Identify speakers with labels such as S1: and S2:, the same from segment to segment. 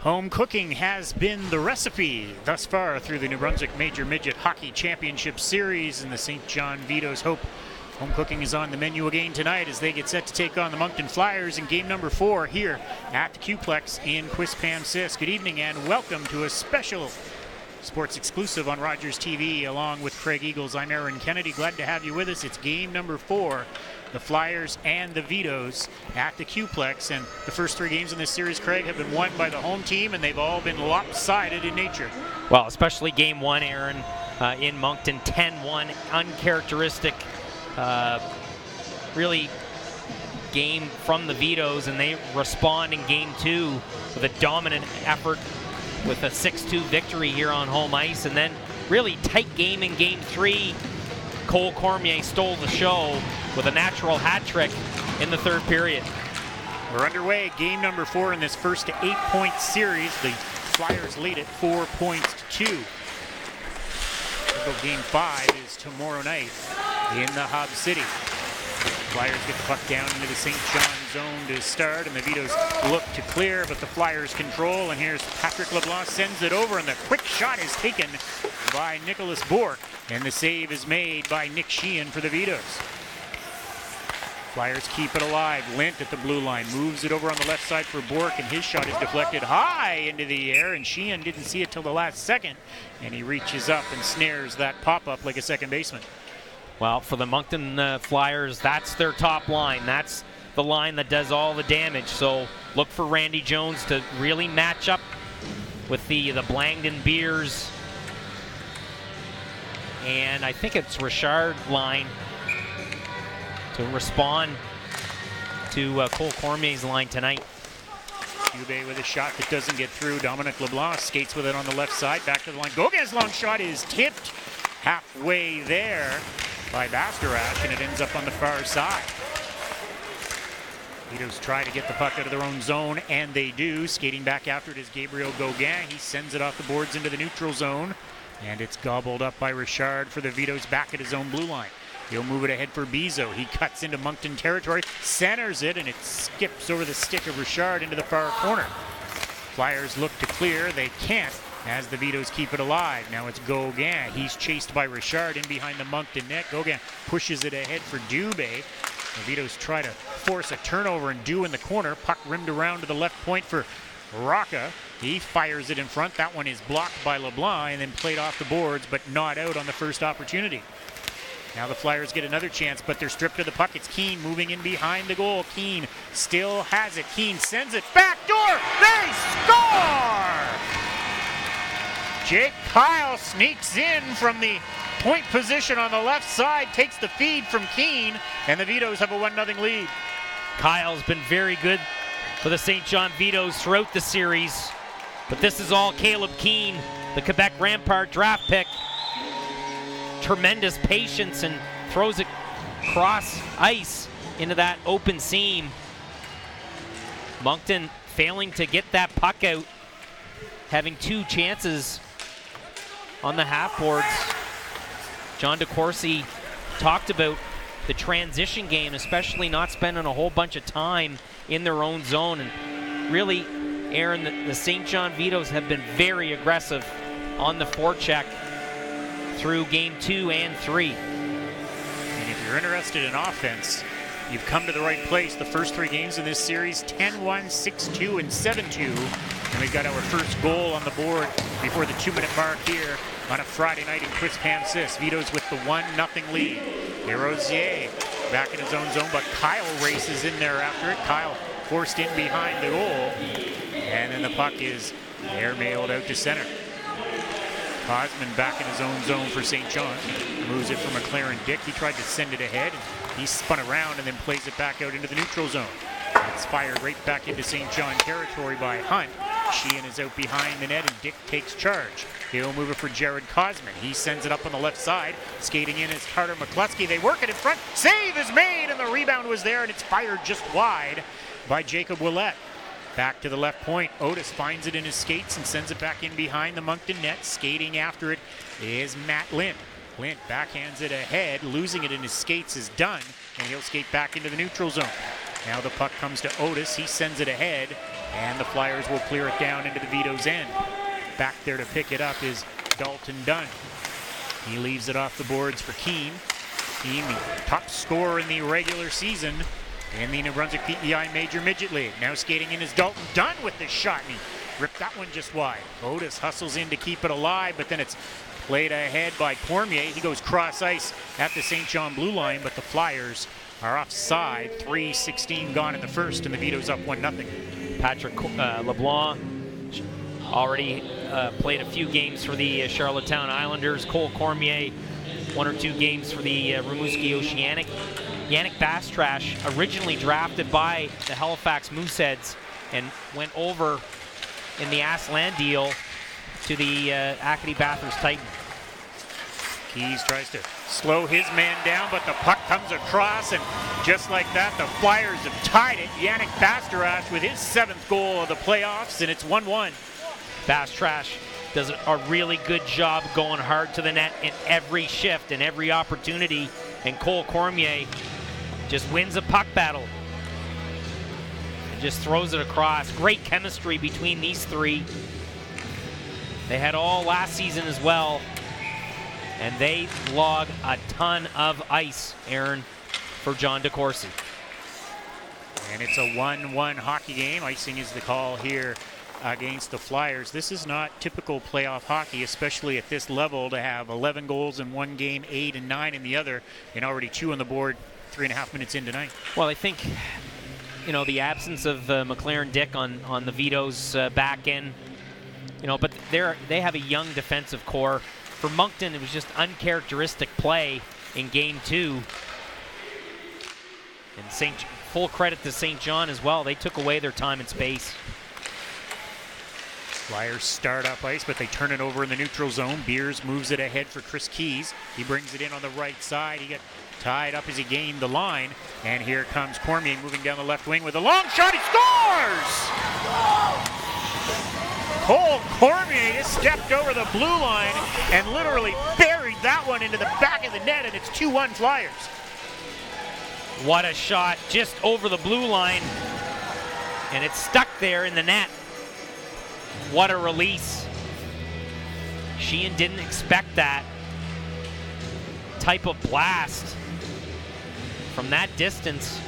S1: Home cooking has been the recipe thus far through the New Brunswick Major Midget Hockey Championship Series, and the St. John Vito's hope home cooking is on the menu again tonight as they get set to take on the Moncton Flyers in game number 4 here at the Q-Plex in Quispam-Sis. Good evening and welcome to a special sports exclusive on Rogers TV along with Craig Eagles. I'm Aaron Kennedy. Glad to have you with us. It's game number 4. The Flyers and the Vitos at the Q-Plex, and the first 3 games in this series, Craig, have been won by the home team, and they've all been lopsided in nature.
S2: Well, especially game 1, Aaron, in Moncton, 10-1, uncharacteristic, really game from the Vitos, and they respond in game 2 with a dominant effort with a 6-2 victory here on home ice, and then really tight game in game 3. Cole Cormier stole the show with a natural hat trick in the 3rd period.
S1: We're underway, game number 4 in this first 8-point series. The Flyers lead it 4 points to 2. Game 5 is tomorrow night in the Hub City. Flyers get the puck down into the St. John zone to start, and the Vitos look to clear, but the Flyers control, and here's Patrick LeBlanc sends it over, and the quick shot is taken by Nicholas Bourque, and the save is made by Nick Sheehan for the Vitos. Flyers keep it alive. Lint at the blue line moves it over on the left side for Bourque, and his shot is deflected high into the air, and Sheehan didn't see it till the last second, and he reaches up and snares that pop-up like a second baseman.
S2: Well, for the Moncton Flyers, that's their top line. That's the line that does all the damage. So look for Randy Jones to really match up with the Blangdon Beers. And I think it's Richard line to respond to Cole Cormier's line tonight.
S1: Dubé with a shot that doesn't get through. Dominic LeBlanc skates with it on the left side. Back to the line. Gauguin's long shot is tipped halfway there by Bastarash, and it ends up on the far side. Vitos try to get the puck out of their own zone, and they do. Skating back after it is Gabriel Gauguin. He sends it off the boards into the neutral zone, and it's gobbled up by Richard for the Vitos back at his own blue line. He'll move it ahead for Bizo. He cuts into Moncton territory, centers it, and it skips over the stick of Richard into the far corner. Flyers look to clear. They can't as the Vitos keep it alive. Now it's Gauguin. He's chased by Richard in behind the Moncton net. Gauguin pushes it ahead for Dubé. The Vitos try to force a turnover, and Dew in the corner. Puck rimmed around to the left point for Rocca. He fires it in front. That one is blocked by LeBlanc and then played off the boards, but not out on the first opportunity. Now the Flyers get another chance, but they're stripped of the puck. It's Keane moving in behind the goal. Keane still has it. Keane sends it back door. They score! Jake Kyle sneaks in from the point position on the left side, takes the feed from Keane, and the Vitos have a 1-0 lead.
S2: Kyle's been very good for the St. John Vitos throughout the series, but this is all Caleb Keane, the Quebec Rampart draft pick. Tremendous patience and throws it cross ice into that open seam. Moncton failing to get that puck out, having 2 chances on the half boards. John DeCourcy talked about the transition game, especially not spending a whole bunch of time in their own zone. And really, Aaron, the St. John Vitos have been very aggressive on the forecheck through game 2 and 3.
S1: And if you're interested in offense, you've come to the right place. The first 3 games in this series, 10-1, 6-2, and 7-2. And we've got our first goal on the board before the 2-minute mark here on a Friday night in Quispam-Sis. Vitos with the 1-0 lead. Desrosiers back in his own zone, but Kyle races in there after it. Kyle forced in behind the goal, and then the puck is air-mailed out to center. Cosman back in his own zone for St. John. Moves it from McLaren Dick. He tried to send it ahead. He spun around and then plays it back out into the neutral zone. It's fired right back into St. John territory by Hunt. Sheehan is out behind the net, and Dick takes charge. He'll move it for Jared Cosman. He sends it up on the left side. Skating in is Carter McCluskey. They work it in front. Save is made, and the rebound was there, and it's fired just wide by Jacob Willett. Back to the left point. Otis finds it in his skates and sends it back in behind the Moncton net. Skating after it is Matt Lint. Lint backhands it ahead. Losing it in his skates is done, and he'll skate back into the neutral zone. Now the puck comes to Otis. He sends it ahead, and the Flyers will clear it down into the Vito's end. Back there to pick it up is Dalton Dunn. He leaves it off the boards for Keene. Keene, the top scorer in the regular season in the New Brunswick PEI Major Midget League. Now skating in is Dalton Dunn with the shot, and he ripped that one just wide. Otis hustles in to keep it alive, but then it's played ahead by Cormier. He goes cross ice at the St. John blue line, but the Flyers are offside. 3:16 gone in the first, and the Vito's up 1-0.
S2: Patrick LeBlanc already played a few games for the Charlottetown Islanders. Cole Cormier, 1 or 2 games for the Rimouski Oceanic. Yannick Bastrash, originally drafted by the Halifax Mooseheads and went over in the Aslan deal to the Acadie Bathurst Titan.
S1: Keys tries to slow his man down, but the puck comes across, and just like that, the Flyers have tied it. Yannick Bastrash with his 7th goal of the playoffs, and it's 1-1.
S2: Bastrash does a really good job going hard to the net in every shift and every opportunity, and Cole Cormier just wins a puck battle and just throws it across. Great chemistry between these three. They had all last season as well, and they log a ton of ice, Aaron, for John DeCourcy.
S1: And it's a 1-1 hockey game. Icing is the call here against the Flyers. This is not typical playoff hockey, especially at this level, to have 11 goals in one game, 8 and 9 in the other, and already 2 on the board 3.5 minutes in tonight.
S2: Well, I think, you know, the absence of McLaren Dick on the Vito's back end, you know, but they have a young defensive core. For Moncton, it was just uncharacteristic play in Game 2. And full credit to St. John as well. They took away their time and space.
S1: Flyers start up ice, but they turn it over in the neutral zone. Beers moves it ahead for Chris Keys. He brings it in on the right side. He got tied up as he gained the line. And here comes Cormier moving down the left wing with a long shot. He scores! Cole Cormier just stepped over the blue line and literally buried that one into the back of the net, and it's 2-1 Flyers.
S2: What a shot, just over the blue line, and it's stuck there in the net. What a release. Sheehan didn't expect that type of blast from that distance.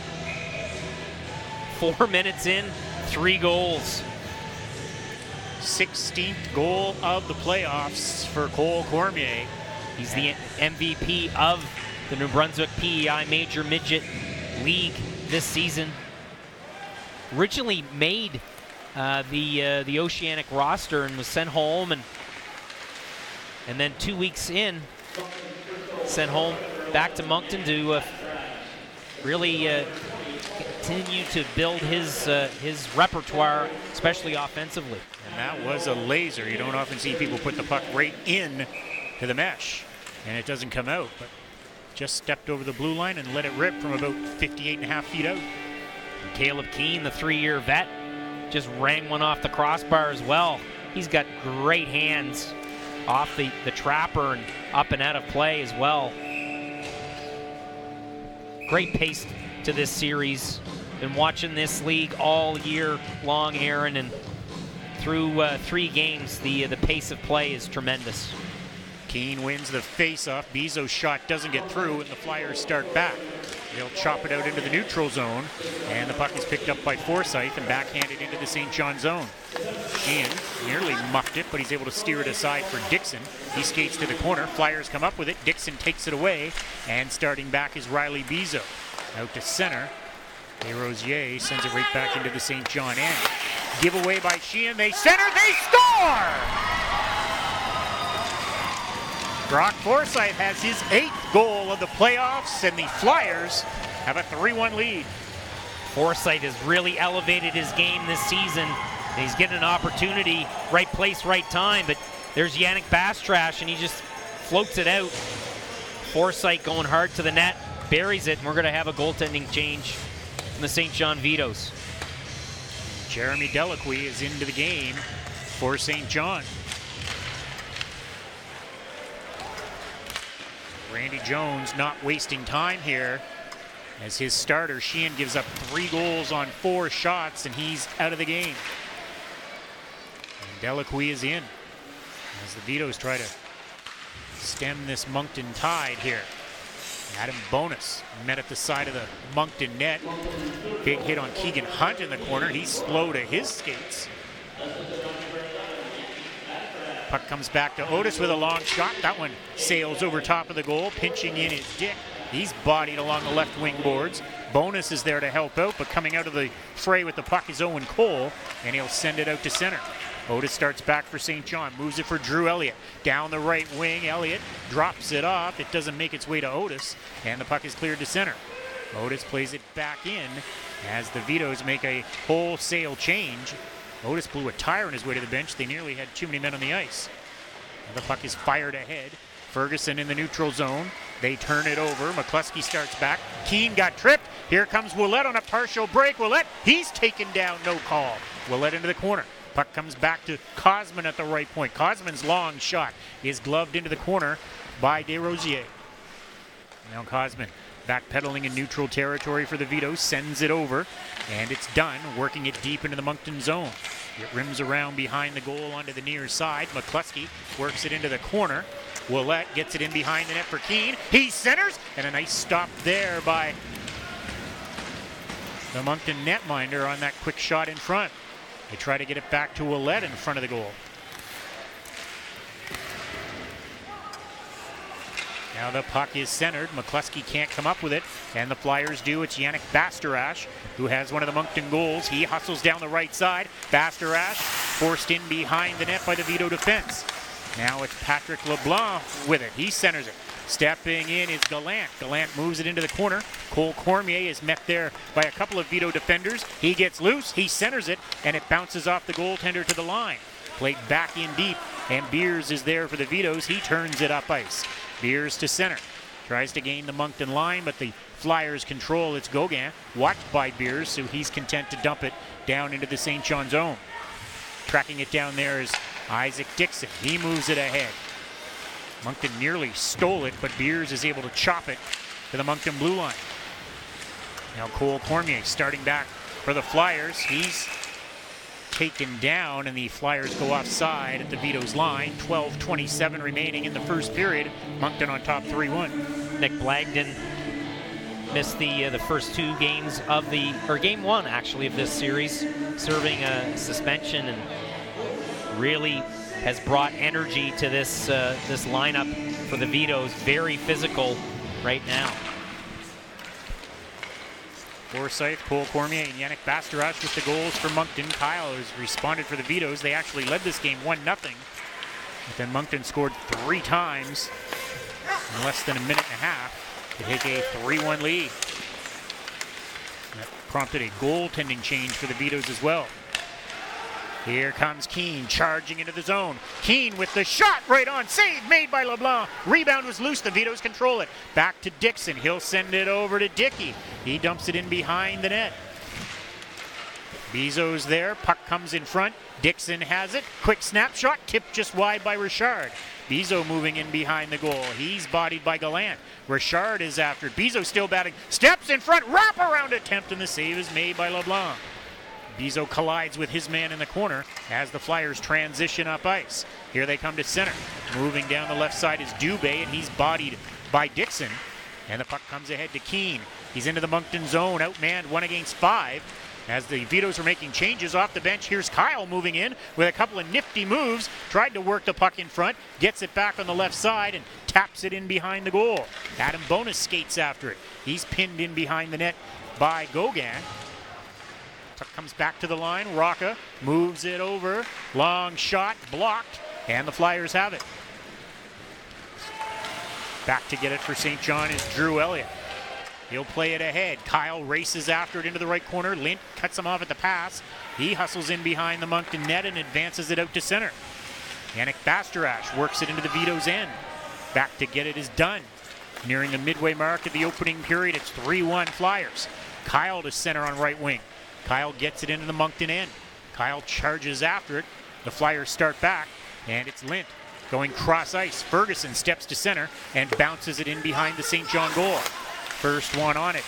S2: 4 minutes in, 3 goals.
S1: 16th goal of the playoffs for Cole Cormier.
S2: He's the MVP of the New Brunswick PEI Major Midget League this season. Originally made the Oceanic roster and was sent home, and then 2 weeks in, sent home back to Moncton to really continue to build his repertoire, especially offensively.
S1: And that was a laser. You don't often see people put the puck right in to the mesh, and it doesn't come out, but just stepped over the blue line and let it rip from about 58.5 feet out.
S2: And Caleb Keene, the 3-year vet, just rang one off the crossbar as well. He's got great hands off the trapper and up and out of play as well. Great pace to this series. Been watching this league all year long, Aaron, and through 3 games, the pace of play is tremendous.
S1: Keene wins the face-off. Bizo's shot doesn't get through, and the Flyers start back. They'll chop it out into the neutral zone, and the puck is picked up by Forsyth and backhanded into the St. John zone. Sheehan nearly muffed it, but he's able to steer it aside for Dixon. He skates to the corner. Flyers come up with it. Dixon takes it away, and starting back is Riley Bizo. Out to center. Desrosiers sends it right back into the St. John end. Giveaway by Sheehan. They center. They score! Brock Forsyth has his 8th goal of the playoffs, and the Flyers have a 3-1 lead.
S2: Forsyth has really elevated his game this season. He's getting an opportunity, right place, right time, but there's Yannick Bastrash, and he just floats it out. Forsyth going hard to the net, buries it, and we're going to have a goaltending change from the St. John Vitos.
S1: Jeremy Delacroix is into the game for St. John. Randy Jones not wasting time here As his starter, Sheehan gives up 3 goals on 4 shots, and he's out of the game. And Delacroix is in as the Vitos try to stem this Moncton tide here. Adam Bonus met at the side of the Moncton net. Big hit on Keegan Hunt in the corner. He's slow to his skates. Puck comes back to Otis with a long shot. That one sails over top of the goal. Pinching in is Dick. He's bodied along the left wing boards. Bonus is there to help out, but coming out of the fray with the puck is Owen Cole, and he'll send it out to center. Otis starts back for St. John, moves it for Drew Elliott. Down the right wing, Elliott drops it off. It doesn't make its way to Otis, and the puck is cleared to center. Otis plays it back in as the Vitos make a wholesale change. Otis blew a tire on his way to the bench. They nearly had too many men on the ice. Now the puck is fired ahead. Ferguson in the neutral zone. They turn it over. McCluskey starts back. Keane got tripped. Here comes Ouellette on a partial break. Ouellette, he's taken down, no call. Ouellette into the corner. Puck comes back to Cosman at the right point. Cosman's long shot is gloved into the corner by Desrosiers. Now Cosman backpedaling in neutral territory for the Vito, sends it over, and it's done, working it deep into the Moncton zone. It rims around behind the goal onto the near side. McCluskey works it into the corner. Ouellette gets it in behind the net for Keane. He centers, and a nice stop there by the Moncton netminder on that quick shot in front. They try to get it back to Ouellette in front of the goal. Now the puck is centered. McCluskey can't come up with it, and the Flyers do. It's Yannick Bastarache, who has one of the Moncton goals. He hustles down the right side. Bastarache forced in behind the net by the Vito defense. Now it's Patrick LeBlanc with it. He centers it. Stepping in is Gallant. Gallant moves it into the corner. Cole Cormier is met there by a couple of Vito defenders. He gets loose. He centers it, and it bounces off the goaltender to the line. Played back in deep, and Beers is there for the Vitos. He turns it up ice. Beers to center. Tries to gain the Moncton line, but the Flyers control. It's Gauguin, watched by Beers, so he's content to dump it down into the St. John zone. Tracking it down there is Isaac Dixon. He moves it ahead. Moncton nearly stole it, but Beers is able to chop it to the Moncton blue line. Now Cole Cormier starting back for the Flyers. He's taken down, and the Flyers go offside at the Vito's line. 12:27 remaining in the first period. Moncton on top 3-1.
S2: Nick Blagden missed the first 2 games of game 1 actually of this series, serving a suspension, and really has brought energy to this lineup for the Vitos. Very physical right now.
S1: Forsyth, Cole Cormier, and Yannick Bastarache with the goals for Moncton. Kyle has responded for the Vitos. They actually led this game 1-0. But then Moncton scored 3 times in less than a minute and a half to take a 3-1 lead. That prompted a goaltending change for the Vitos as well. Here comes Keane charging into the zone. Keane with the shot right on. Save made by LeBlanc. Rebound was loose. The Vitos control it. Back to Dixon. He'll send it over to Dickey. He dumps it in behind the net. Bizot's there. Puck comes in front. Dixon has it. Quick snapshot. Tipped just wide by Richard. Bizot moving in behind the goal. He's bodied by Gallant. Richard is after it. Bizot still batting. Steps in front. Wraparound attempt, and the save is made by LeBlanc. Bizot collides with his man in the corner as the Flyers transition up ice. Here they come to center. Moving down the left side is Dubé, and he's bodied by Dixon. And the puck comes ahead to Keane. He's into the Moncton zone, outmanned 1 against 5. As the Vitos are making changes off the bench, here's Kyle moving in with a couple of nifty moves. Tried to work the puck in front, gets it back on the left side, and taps it in behind the goal. Adam Bonus skates after it. He's pinned in behind the net by Gauguin. Puck comes back to the line. Rocca moves it over. Long shot, blocked, and the Flyers have it. Back to get it for St. John is Drew Elliott. He'll play it ahead. Kyle races after it into the right corner. Lint cuts him off at the pass. He hustles in behind the Moncton net and advances it out to center. Yannick Bastarache works it into the Vito's end. Back to get it is done. Nearing the midway mark of the opening period, it's 3-1 Flyers. Kyle to center on right wing. Kyle gets it into the Moncton end. Kyle charges after it. The Flyers start back, and it's Lint going cross ice. Ferguson steps to center and bounces it in behind the St. John goal. First one on it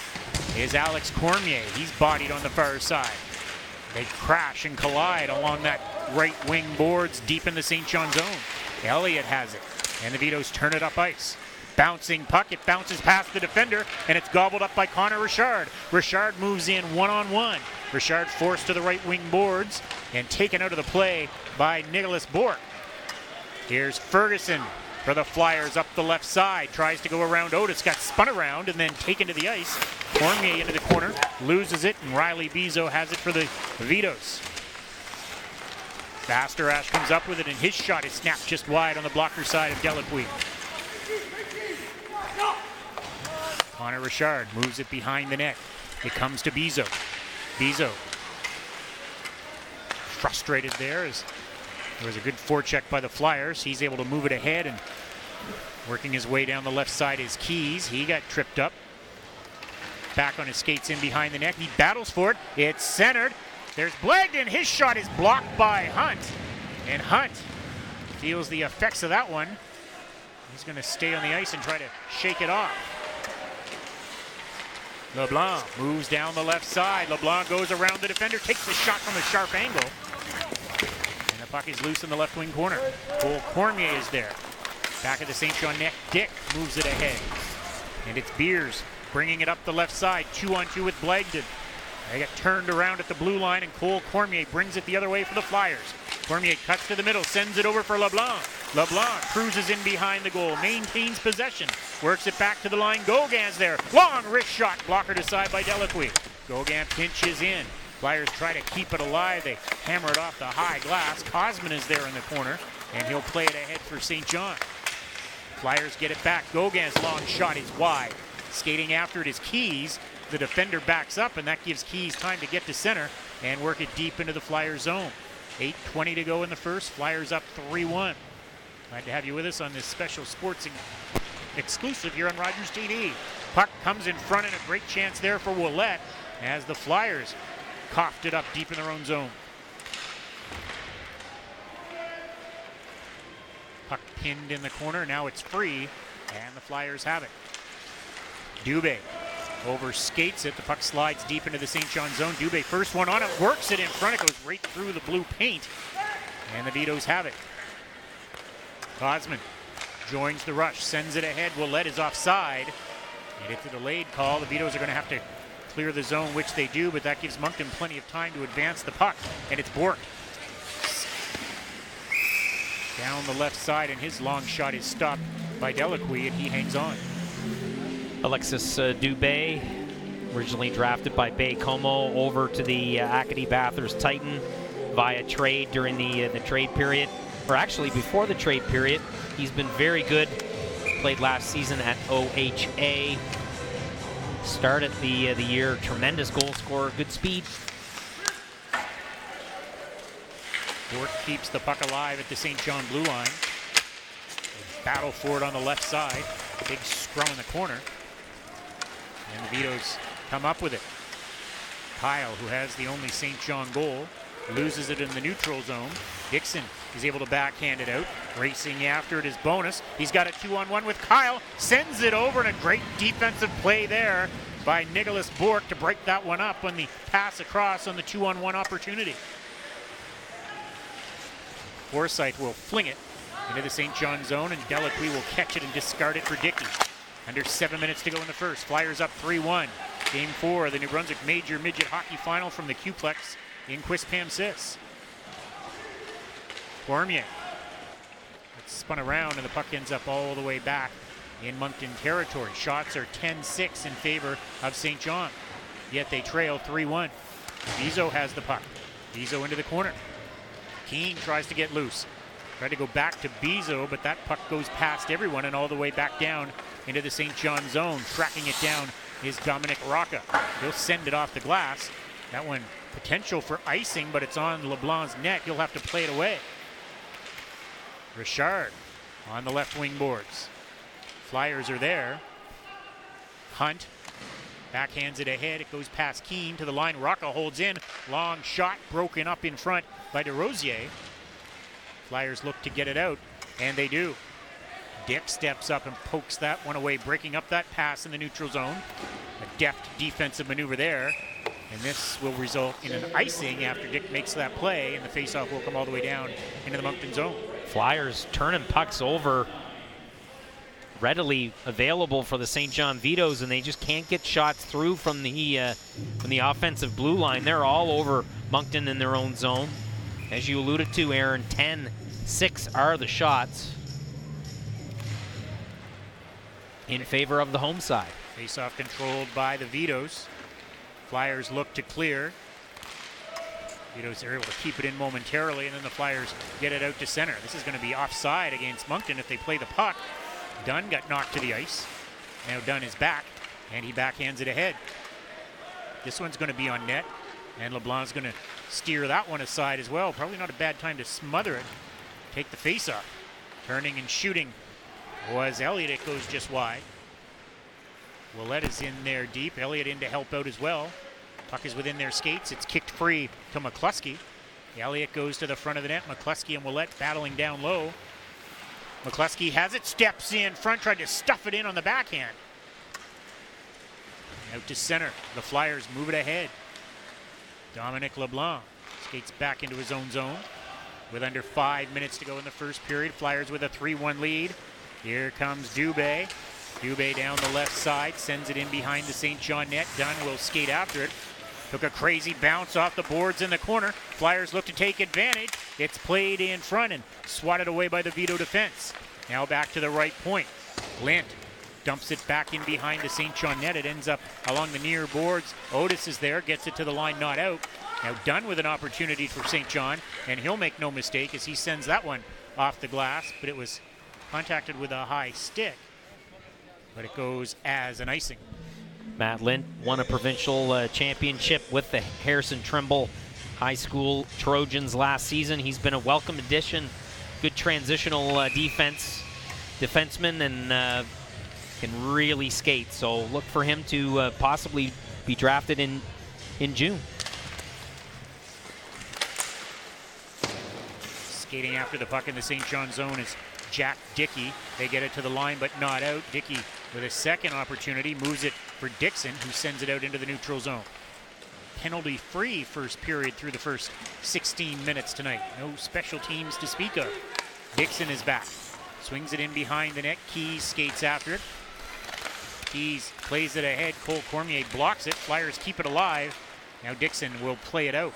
S1: is Alex Cormier. He's bodied on the far side. They crash and collide along that right wing boards deep in the St. John zone. Elliott has it, and the Vitos turn it up ice. Bouncing puck, it bounces past the defender, and it's gobbled up by Connor Richard. Richard moves in one-on-one. Richard forced to the right wing boards and taken out of the play by Nicholas Bork. Here's Ferguson for the Flyers up the left side. Tries to go around Otis, got spun around and then taken to the ice. Cormier into the corner, loses it, and Riley Bezo has it for the Vitos. Bastarash comes up with it, and his shot is snapped just wide on the blocker side of Delacroix. Connor Richard moves it behind the net. It comes to Bezo. Bezo frustrated there as there was a good forecheck by the Flyers. He's able to move it ahead, and working his way down the left side is Keys. He got tripped up. Back on his skates in behind the net. He battles for it. It's centered. There's Blagden. His shot is blocked by Hunt. And Hunt feels the effects of that one. He's going to stay on the ice and try to shake it off. LeBlanc moves down the left side. LeBlanc goes around the defender, takes the shot from a sharp angle. And the puck is loose in the left wing corner. Cole Cormier is there. Back of the St. John net, Dick moves it ahead. And it's Beers bringing it up the left side, 2-on-2 with Blagden. They get turned around at the blue line, and Cole Cormier brings it the other way for the Flyers. Cormier cuts to the middle, sends it over for LeBlanc. LeBlanc cruises in behind the goal, maintains possession, works it back to the line. Gauguin's there. Long wrist shot, blockered aside by Delacroix. Gauguin pinches in. Flyers try to keep it alive. They hammer it off the high glass. Cosman is there in the corner, and he'll play it ahead for St. John. Flyers get it back. Gauguin's long shot is wide. Skating after it is Keys. The defender backs up, and that gives Keys time to get to center and work it deep into the Flyers zone. 8:20 to go in the first. Flyers up 3-1. Glad to have you with us on this special sports exclusive here on Rogers TV. Puck comes in front, and a great chance there for Ouellette as the Flyers coughed it up deep in their own zone. Puck pinned in the corner. Now it's free, and the Flyers have it. Dubé over skates it. The puck slides deep into the St. John zone. Dubé first one on it, works it in front. It goes right through the blue paint, and the Vitos have it. Cosman joins the rush, sends it ahead. Ouellette is offside, and it's a delayed call. The Vitos are going to have to clear the zone, which they do, but that gives Moncton plenty of time to advance the puck, and it's Bork. Down the left side, and his long shot is stopped by Delacroix, and he hangs on.
S2: Alexis Dubé, originally drafted by Bay Como, over to the Acadie Bathurst Titan via trade during the trade period, or actually before the trade period. He's been very good. Played last season at OHA. Started the year, tremendous goal scorer, good speed.
S1: Bork keeps the puck alive at the St. John blue line. They battle for it on the left side. Big scrum in the corner. And the Vitos come up with it. Kyle, who has the only St. John goal, loses it in the neutral zone. Dixon is able to backhand it out. Racing after it is Bonus. He's got a 2-on-1 with Kyle. Sends it over, and a great defensive play there by Nicholas Bork to break that one up on the pass across on the 2-on-1 opportunity. Forsyth will fling it into the St. John zone, and Delacroix will catch it and discard it for Dickey. Under 7 minutes to go in the first. Flyers up 3-1. Game 4 of the New Brunswick Major Midget Hockey Final from the Q-Plex in Quispamsis. Cormier. It's spun around, and the puck ends up all the way back in Moncton territory. Shots are 10-6 in favor of St. John, yet they trail 3-1. Bezo has the puck. Bezo into the corner. Keane tries to get loose. Tried to go back to Bezo, but that puck goes past everyone and all the way back down into the St. John zone. Tracking it down is Dominic Rocca. He'll send it off the glass. That one potential for icing, but it's on LeBlanc's net. He'll have to play it away. Richard on the left wing boards. Flyers are there. Hunt backhands it ahead. It goes past Keane to the line. Rocca holds in. Long shot broken up in front by DeRosier. Flyers look to get it out, and they do. Dick steps up and pokes that one away, breaking up that pass in the neutral zone. A deft defensive maneuver there. And this will result in an icing after Dick makes that play, and the faceoff will come all the way down into the Moncton zone.
S2: Flyers turning pucks over, readily available for the St. John Vitos, and they just can't get shots through from the offensive blue line. They're all over Moncton in their own zone. As you alluded to, Aaron, 10-6 are the shots in favor of the home side.
S1: Faceoff controlled by the Vitos. Flyers look to clear. Vitos are able to keep it in momentarily, and then the Flyers get it out to center. This is going to be offside against Moncton if they play the puck. Dunn got knocked to the ice. Now Dunn is back, and he backhands it ahead. This one's going to be on net, and LeBlanc's going to steer that one aside as well. Probably not a bad time to smother it. Take the faceoff. Turning and shooting was Elliott. It goes just wide. Willette is in there deep. Elliott in to help out as well. Puck is within their skates. It's kicked free to McCluskey. Elliott goes to the front of the net. McCluskey and Willette battling down low. McCluskey has it, steps in front, tried to stuff it in on the backhand. Out to center. The Flyers move it ahead. Dominic LeBlanc skates back into his own zone with under 5 minutes to go in the first period. Flyers with a 3-1 lead. Here comes Dubé. Dubé down the left side, sends it in behind the St. John net. Dunn will skate after it. Took a crazy bounce off the boards in the corner. Flyers look to take advantage. It's played in front and swatted away by the Vito defense. Now back to the right point. Lint dumps it back in behind the St. John net. It ends up along the near boards. Otis is there, gets it to the line, not out. Now Dunn with an opportunity for St. John, and he'll make no mistake as he sends that one off the glass, but it was contacted with a high stick. But it goes as an icing.
S2: Matt Lint won a provincial championship with the Harrison Trimble High School Trojans last season. He's been a welcome addition, good transitional defenseman, and can really skate. So look for him to possibly be drafted in June.
S1: Skating after the puck in the St. John zone is Jack Dickey. They get it to the line, but not out. Dickey with a second opportunity moves it for Dixon, who sends it out into the neutral zone. Penalty-free first period through the first 16 minutes tonight. No special teams to speak of. Dixon is back. Swings it in behind the net. Keys skates after it. Keys plays it ahead. Cole Cormier blocks it. Flyers keep it alive. Now Dixon will play it out.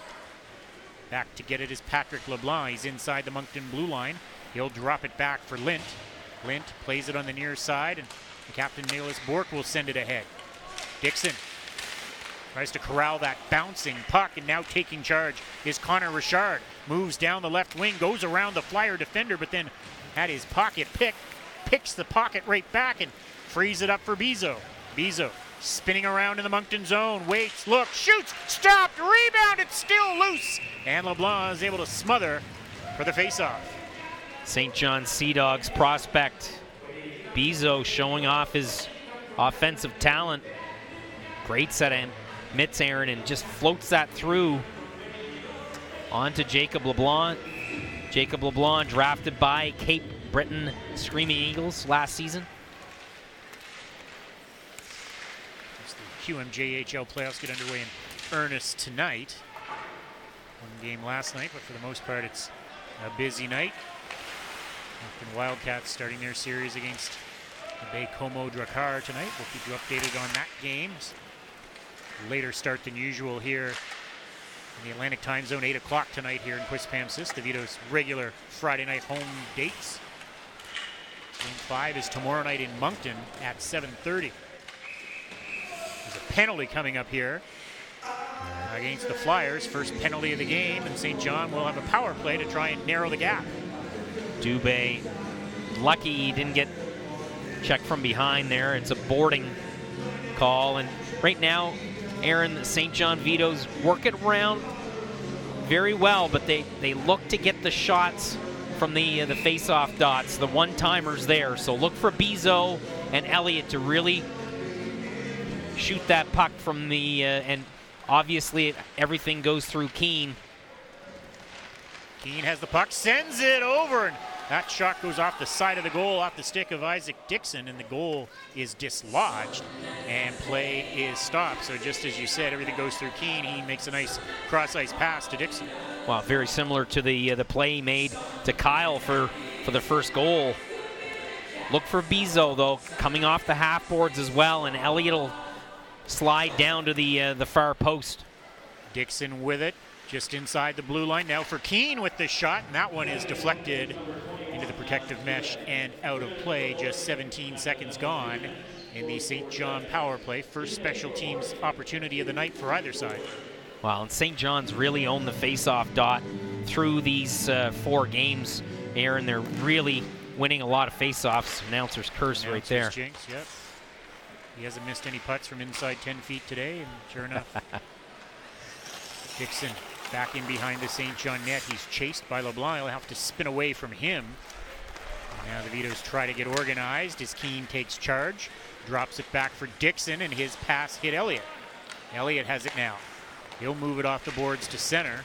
S1: Back to get it is Patrick LeBlanc. He's inside the Moncton blue line. He'll drop it back for Lint. Lint plays it on the near side, and the captain, Nicholas Bork, will send it ahead. Dixon tries to corral that bouncing puck, and now taking charge is Connor Richard. Moves down the left wing, goes around the Flyer defender, but then had his pocket picked, picks the pocket right back, and frees it up for Bizo. Bizo spinning around in the Moncton zone, waits, looks, shoots, stopped, rebound, it's still loose, and LeBlanc is able to smother for the faceoff.
S2: St. John Sea Dogs prospect Bizo showing off his offensive talent. Great set of mitts, Aaron, and just floats that through onto Jacob LeBlanc. Jacob LeBlanc drafted by Cape Breton Screaming Eagles last season.
S1: As the QMJHL playoffs get underway in earnest tonight. One game last night, but for the most part it's a busy night. Moncton Wildcats starting their series against the Bay Como Drakkar tonight. We'll keep you updated on that game. Later start than usual here in the Atlantic time zone, 8 o'clock tonight here in Quispamsis, the Vito's regular Friday night home dates. Game 5 is tomorrow night in Moncton at 7:30. There's a penalty coming up here against the Flyers. First penalty of the game, and St. John will have a power play to try and narrow the gap.
S2: Dubé, lucky he didn't get checked from behind there. It's a boarding call, and right now, Aaron, the St. John Vitos work it around very well, but they look to get the shots from the face-off dots, the one-timers there. So look for Bizo and Elliott to really shoot that puck from the, and obviously everything goes through Keene.
S1: Keene has the puck, sends it over, and That shot goes off the side of the goal, off the stick of Isaac Dixon, and the goal is dislodged, and play is stopped. So just as you said, everything goes through Keane. He makes a nice cross-ice pass to Dixon.
S2: Well, very similar to the play he made to Kyle for the first goal. Look for Bizo, though, coming off the half boards as well, and Elliott will slide down to the far post.
S1: Dixon with it, just inside the blue line. Now for Keane with the shot, and that one is deflected into the protective mesh and out of play. Just 17 seconds gone in the St. John power play. First special teams opportunity of the night for either side.
S2: Wow, and St. John's really owned the face-off dot through these 4 games, Aaron. They're really winning a lot of face-offs. Announcer's curse right there.
S1: Jinx, yep. He hasn't missed any putts from inside 10 feet today, and sure enough. Dixon back in behind the St. John net. He's chased by LeBlanc. He'll have to spin away from him. And now the Vitos try to get organized as Keane takes charge. Drops it back for Dixon, and his pass hit Elliott. Elliott has it now. He'll move it off the boards to center.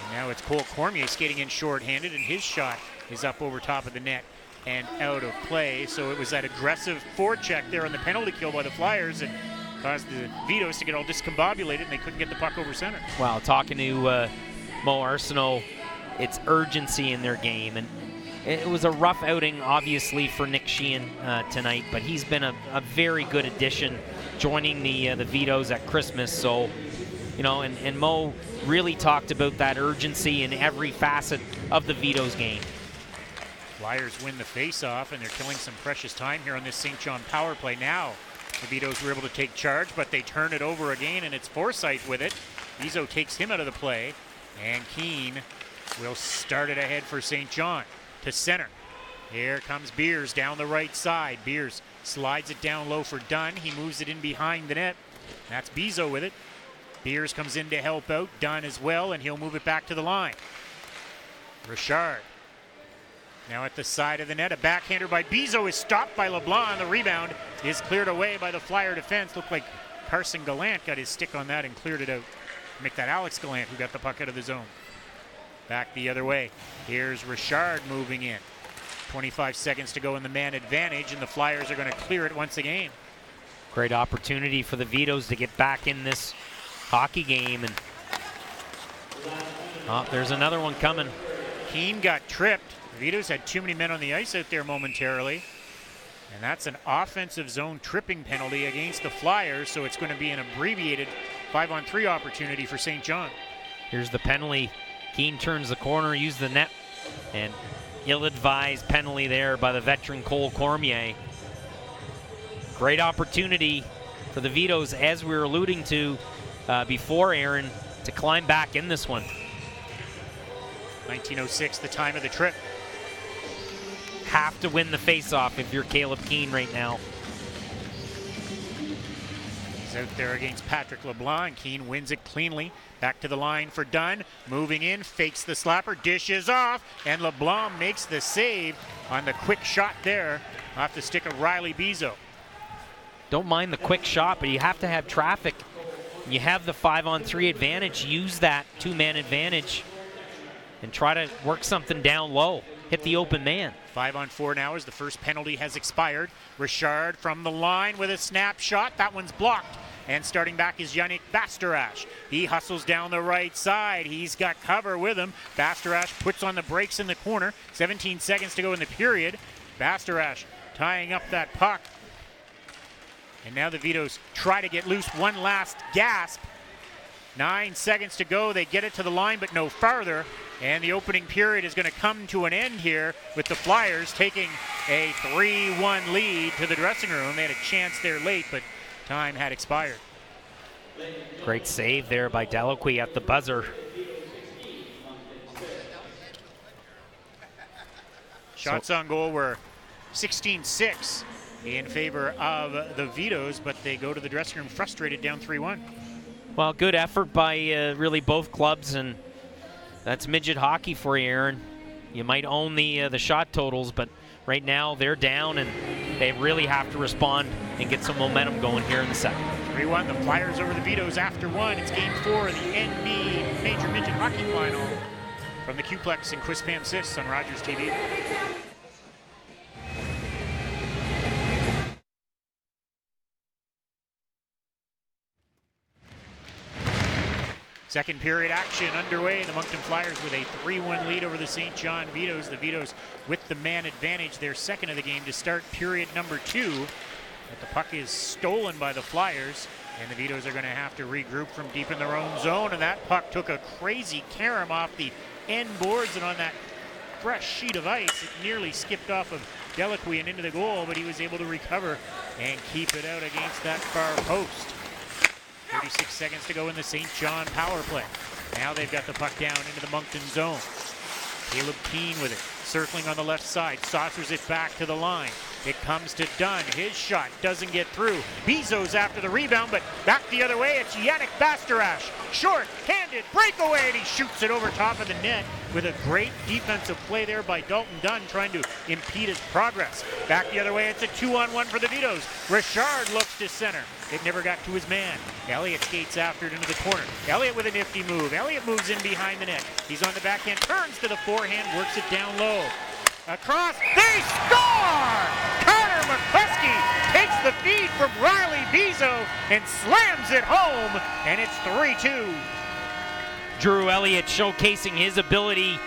S1: And now it's Cole Cormier skating in short-handed, and his shot is up over top of the net and out of play. So it was that aggressive forecheck there on the penalty kill by the Flyers and caused the Vitos to get all discombobulated, and they couldn't get the puck over center.
S2: Wow, talking to Mo Arsenault, it's urgency in their game. And it was a rough outing, obviously, for Nick Sheehan tonight, but he's been a very good addition, joining the Vitos at Christmas. So, you know, and Mo really talked about that urgency in every facet of the Vitos game.
S1: Flyers win the face-off, and they're killing some precious time here on this St. John power play. Now the Vitos were able to take charge, but they turn it over again, and it's Forsyth with it. Bizo takes him out of the play, and Keane will start it ahead for St. John to center. Here comes Beers down the right side. Beers slides it down low for Dunn. He moves it in behind the net. That's Bizo with it. Beers comes in to help out. Dunn as well, and he'll move it back to the line. Richard now at the side of the net. A backhander by Bizo is stopped by LeBlanc. The rebound is cleared away by the Flyer defense. Looked like Carson Gallant got his stick on that and cleared it out. Make that Alex Gallant who got the puck out of the zone. Back the other way. Here's Richard moving in. 25 seconds to go in the man advantage, and the Flyers are going to clear it once again.
S2: Great opportunity for the Vitos to get back in this hockey game. And there's another one coming.
S1: Keane got tripped. The Vitos had too many men on the ice out there momentarily. And that's an offensive zone tripping penalty against the Flyers, so it's going to be an abbreviated 5-on-3 opportunity for St. John.
S2: Here's the penalty. Keane turns the corner, used the net, and ill-advised penalty there by the veteran Cole Cormier. Great opportunity for the Vitos, as we were alluding to before, Aaron, to climb back in this one.
S1: 19:06, the time of the trip.
S2: Have to win the face-off if you're Caleb Keane right now.
S1: He's out there against Patrick LeBlanc. Keane wins it cleanly. Back to the line for Dunn. Moving in, fakes the slapper, dishes off, and LeBlanc makes the save on the quick shot there off the stick of Riley Bizo.
S2: Don't mind the quick shot, but you have to have traffic. You have the 5-on-3 advantage. Use that 2-man advantage and try to work something down low. Hit the open man.
S1: 5-on-4 now as the first penalty has expired. Richard from the line with a snapshot. That one's blocked. And starting back is Yannick Bastarache. He hustles down the right side. He's got cover with him. Bastarache puts on the brakes in the corner. 17 seconds to go in the period. Bastarache tying up that puck. And now the Vitos try to get loose. One last gasp. 9 seconds to go. They get it to the line, but no farther. And the opening period is going to come to an end here with the Flyers taking a 3-1 lead to the dressing room. They had a chance there late, but time had expired.
S2: Great save there by Delacqui at the buzzer.
S1: Shots on goal were 16-6 in favor of the Vitos, but they go to the dressing room frustrated, down 3-1.
S2: Well, good effort by really both clubs, and that's midget hockey for you, Aaron. You might own the shot totals, but right now they're down, and they really have to respond and get some momentum going here in the second.
S1: 3-1, the Flyers over the Vitos after one. It's Game 4 of the NB Major Midget Hockey Final. from the Qplex in Quispam-Sis on Rogers TV. Second period action underway. The Moncton Flyers with a 3-1 lead over the St. John Vitos. The Vitos with the man advantage, their second of the game to start period number 2. But the puck is stolen by the Flyers, and the Vitos are going to have to regroup from deep in their own zone. And that puck took a crazy carom off the end boards, and on that fresh sheet of ice, it nearly skipped off of Delacqui and into the goal, but he was able to recover and keep it out against that far post. 36 seconds to go in the St. John power play. Now they've got the puck down into the Moncton zone. Caleb Keane with it, circling on the left side, saucers it back to the line. It comes to Dunn. His shot doesn't get through. Bizo's after the rebound, but back the other way. It's Yannick Bastarache. Short-handed breakaway, and he shoots it over top of the net with a great defensive play there by Dalton Dunn, trying to impede his progress. Back the other way, it's a 2-on-1 for the Vitos. Richard looks to center. It never got to his man. Elliott skates after it into the corner. Elliott with a nifty move. Elliott moves in behind the net. He's on the backhand, turns to the forehand, works it down low. Across, they score! Connor McCluskey takes the feed from Riley Bizo and slams it home, and it's 3-2.
S2: Drew Elliott showcasing his ability,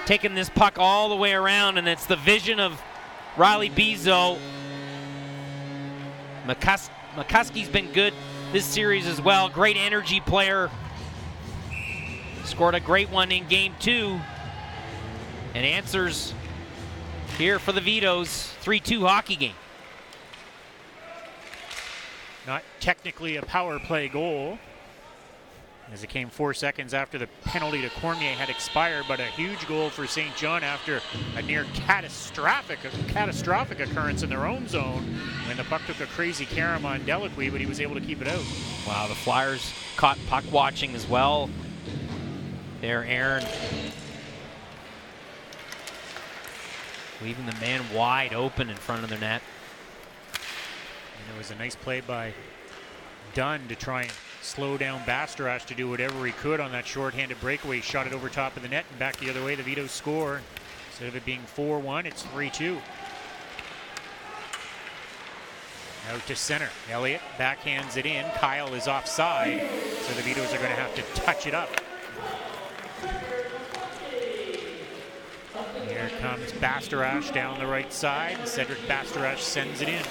S2: taking this puck all the way around, and it's the vision of Riley Bizo. McCluskey's been good this series as well. Great energy player. Scored a great one in game 2. And answers here for the Vitos. 3-2 hockey game.
S1: Not technically a power play goal, as it came 4 seconds after the penalty to Cormier had expired, but a huge goal for St. John after a near catastrophic occurrence in their own zone when the puck took a crazy carom on Delacqui, but he was able to keep it out.
S2: Wow, the Flyers caught puck watching as well. There, Aaron. Leaving the man wide open in front of the net.
S1: And it was a nice play by Dunn to try and slow down Bastarache to do whatever he could on that short-handed breakaway. He shot it over top of the net and back the other way. The Vitos score. Instead of it being 4-1, it's 3-2. Out to center. Elliott backhands it in. Kyle is offside, so the Vitos are going to have to touch it up. Here comes Bastarache down the right side. Cedric Bastarache sends it in.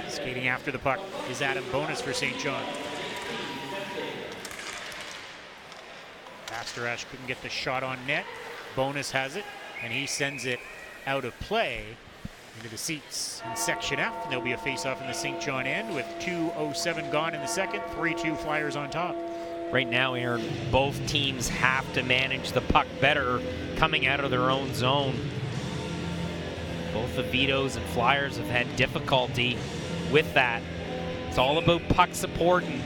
S1: Skating after the puck is Adam Bonus for St. John. Bastarache couldn't get the shot on net. Bonus has it, and he sends it out of play into the seats in Section F. And there'll be a face-off in the St. John end with 2:07 gone in the second. 3-2 Flyers on top.
S2: Right now, Aaron, both teams have to manage the puck better coming out of their own zone. Both the Vitos and Flyers have had difficulty with that. It's all about puck support and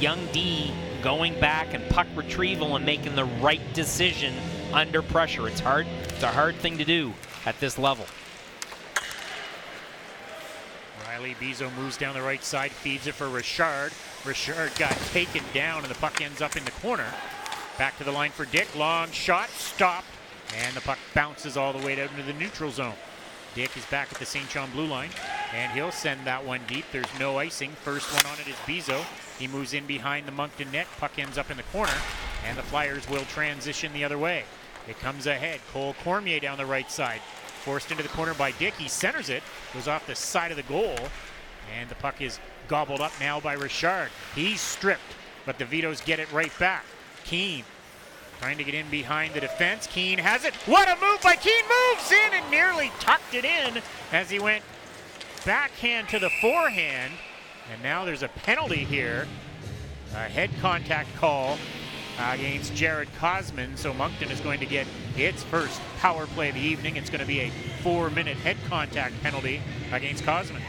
S2: young D going back and puck retrieval and making the right decision under pressure. It's hard. It's a hard thing to do at this level.
S1: Riley Bizo moves down the right side, feeds it for Richard. Richard got taken down, and the puck ends up in the corner. Back to the line for Dick. Long shot, stopped, and the puck bounces all the way down into the neutral zone. Dick is back at the St. John blue line, and he'll send that one deep. There's no icing. First one on it is Bizo. He moves in behind the Moncton net. Puck ends up in the corner, and the Flyers will transition the other way. It comes ahead. Cole Cormier down the right side. Forced into the corner by Dick. He centers it. Goes off the side of the goal, and the puck is gobbled up now by Richard. He's stripped, but the Vitos get it right back. Keane trying to get in behind the defense. Keane has it. What a move by Keane. Moves in and nearly tucked it in as he went backhand to the forehand. And now there's a penalty here. A head contact call against Jared Cosman. So Moncton is going to get its first power play of the evening. It's going to be a 4-minute head contact penalty against Cosman.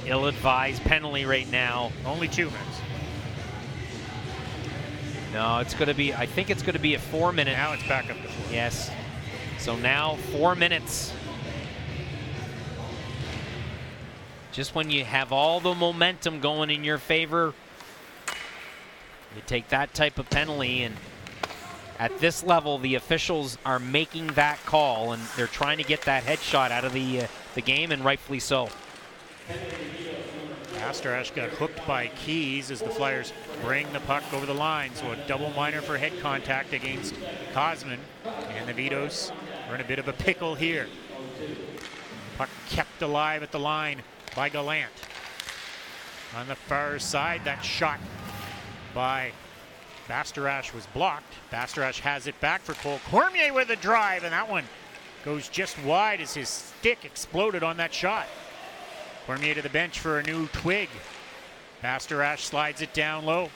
S2: Ill-advised penalty right now.
S1: Only 2 minutes.
S2: No, it's going to be, I think it's going to be a 4-minute.
S1: Now it's back up to 4.
S2: Yes. So now 4 minutes. Just when you have all the momentum going in your favor, You take that type of penalty, and at this level, the officials are making that call, and they're trying to get that headshot out of the game, and rightfully so.
S1: Astarash got hooked by Keys as the Flyers bring the puck over the line. So a double minor for head contact against Cosman. And the Vitos are in a bit of a pickle here. Puck kept alive at the line by Gallant. On the far side, that shot by Bastarash was blocked. Bastarash has it back for Cole Cormier with a drive, and that one goes just wide as his stick exploded on that shot. Cormier to the bench for a new twig. Bastarash slides it down low.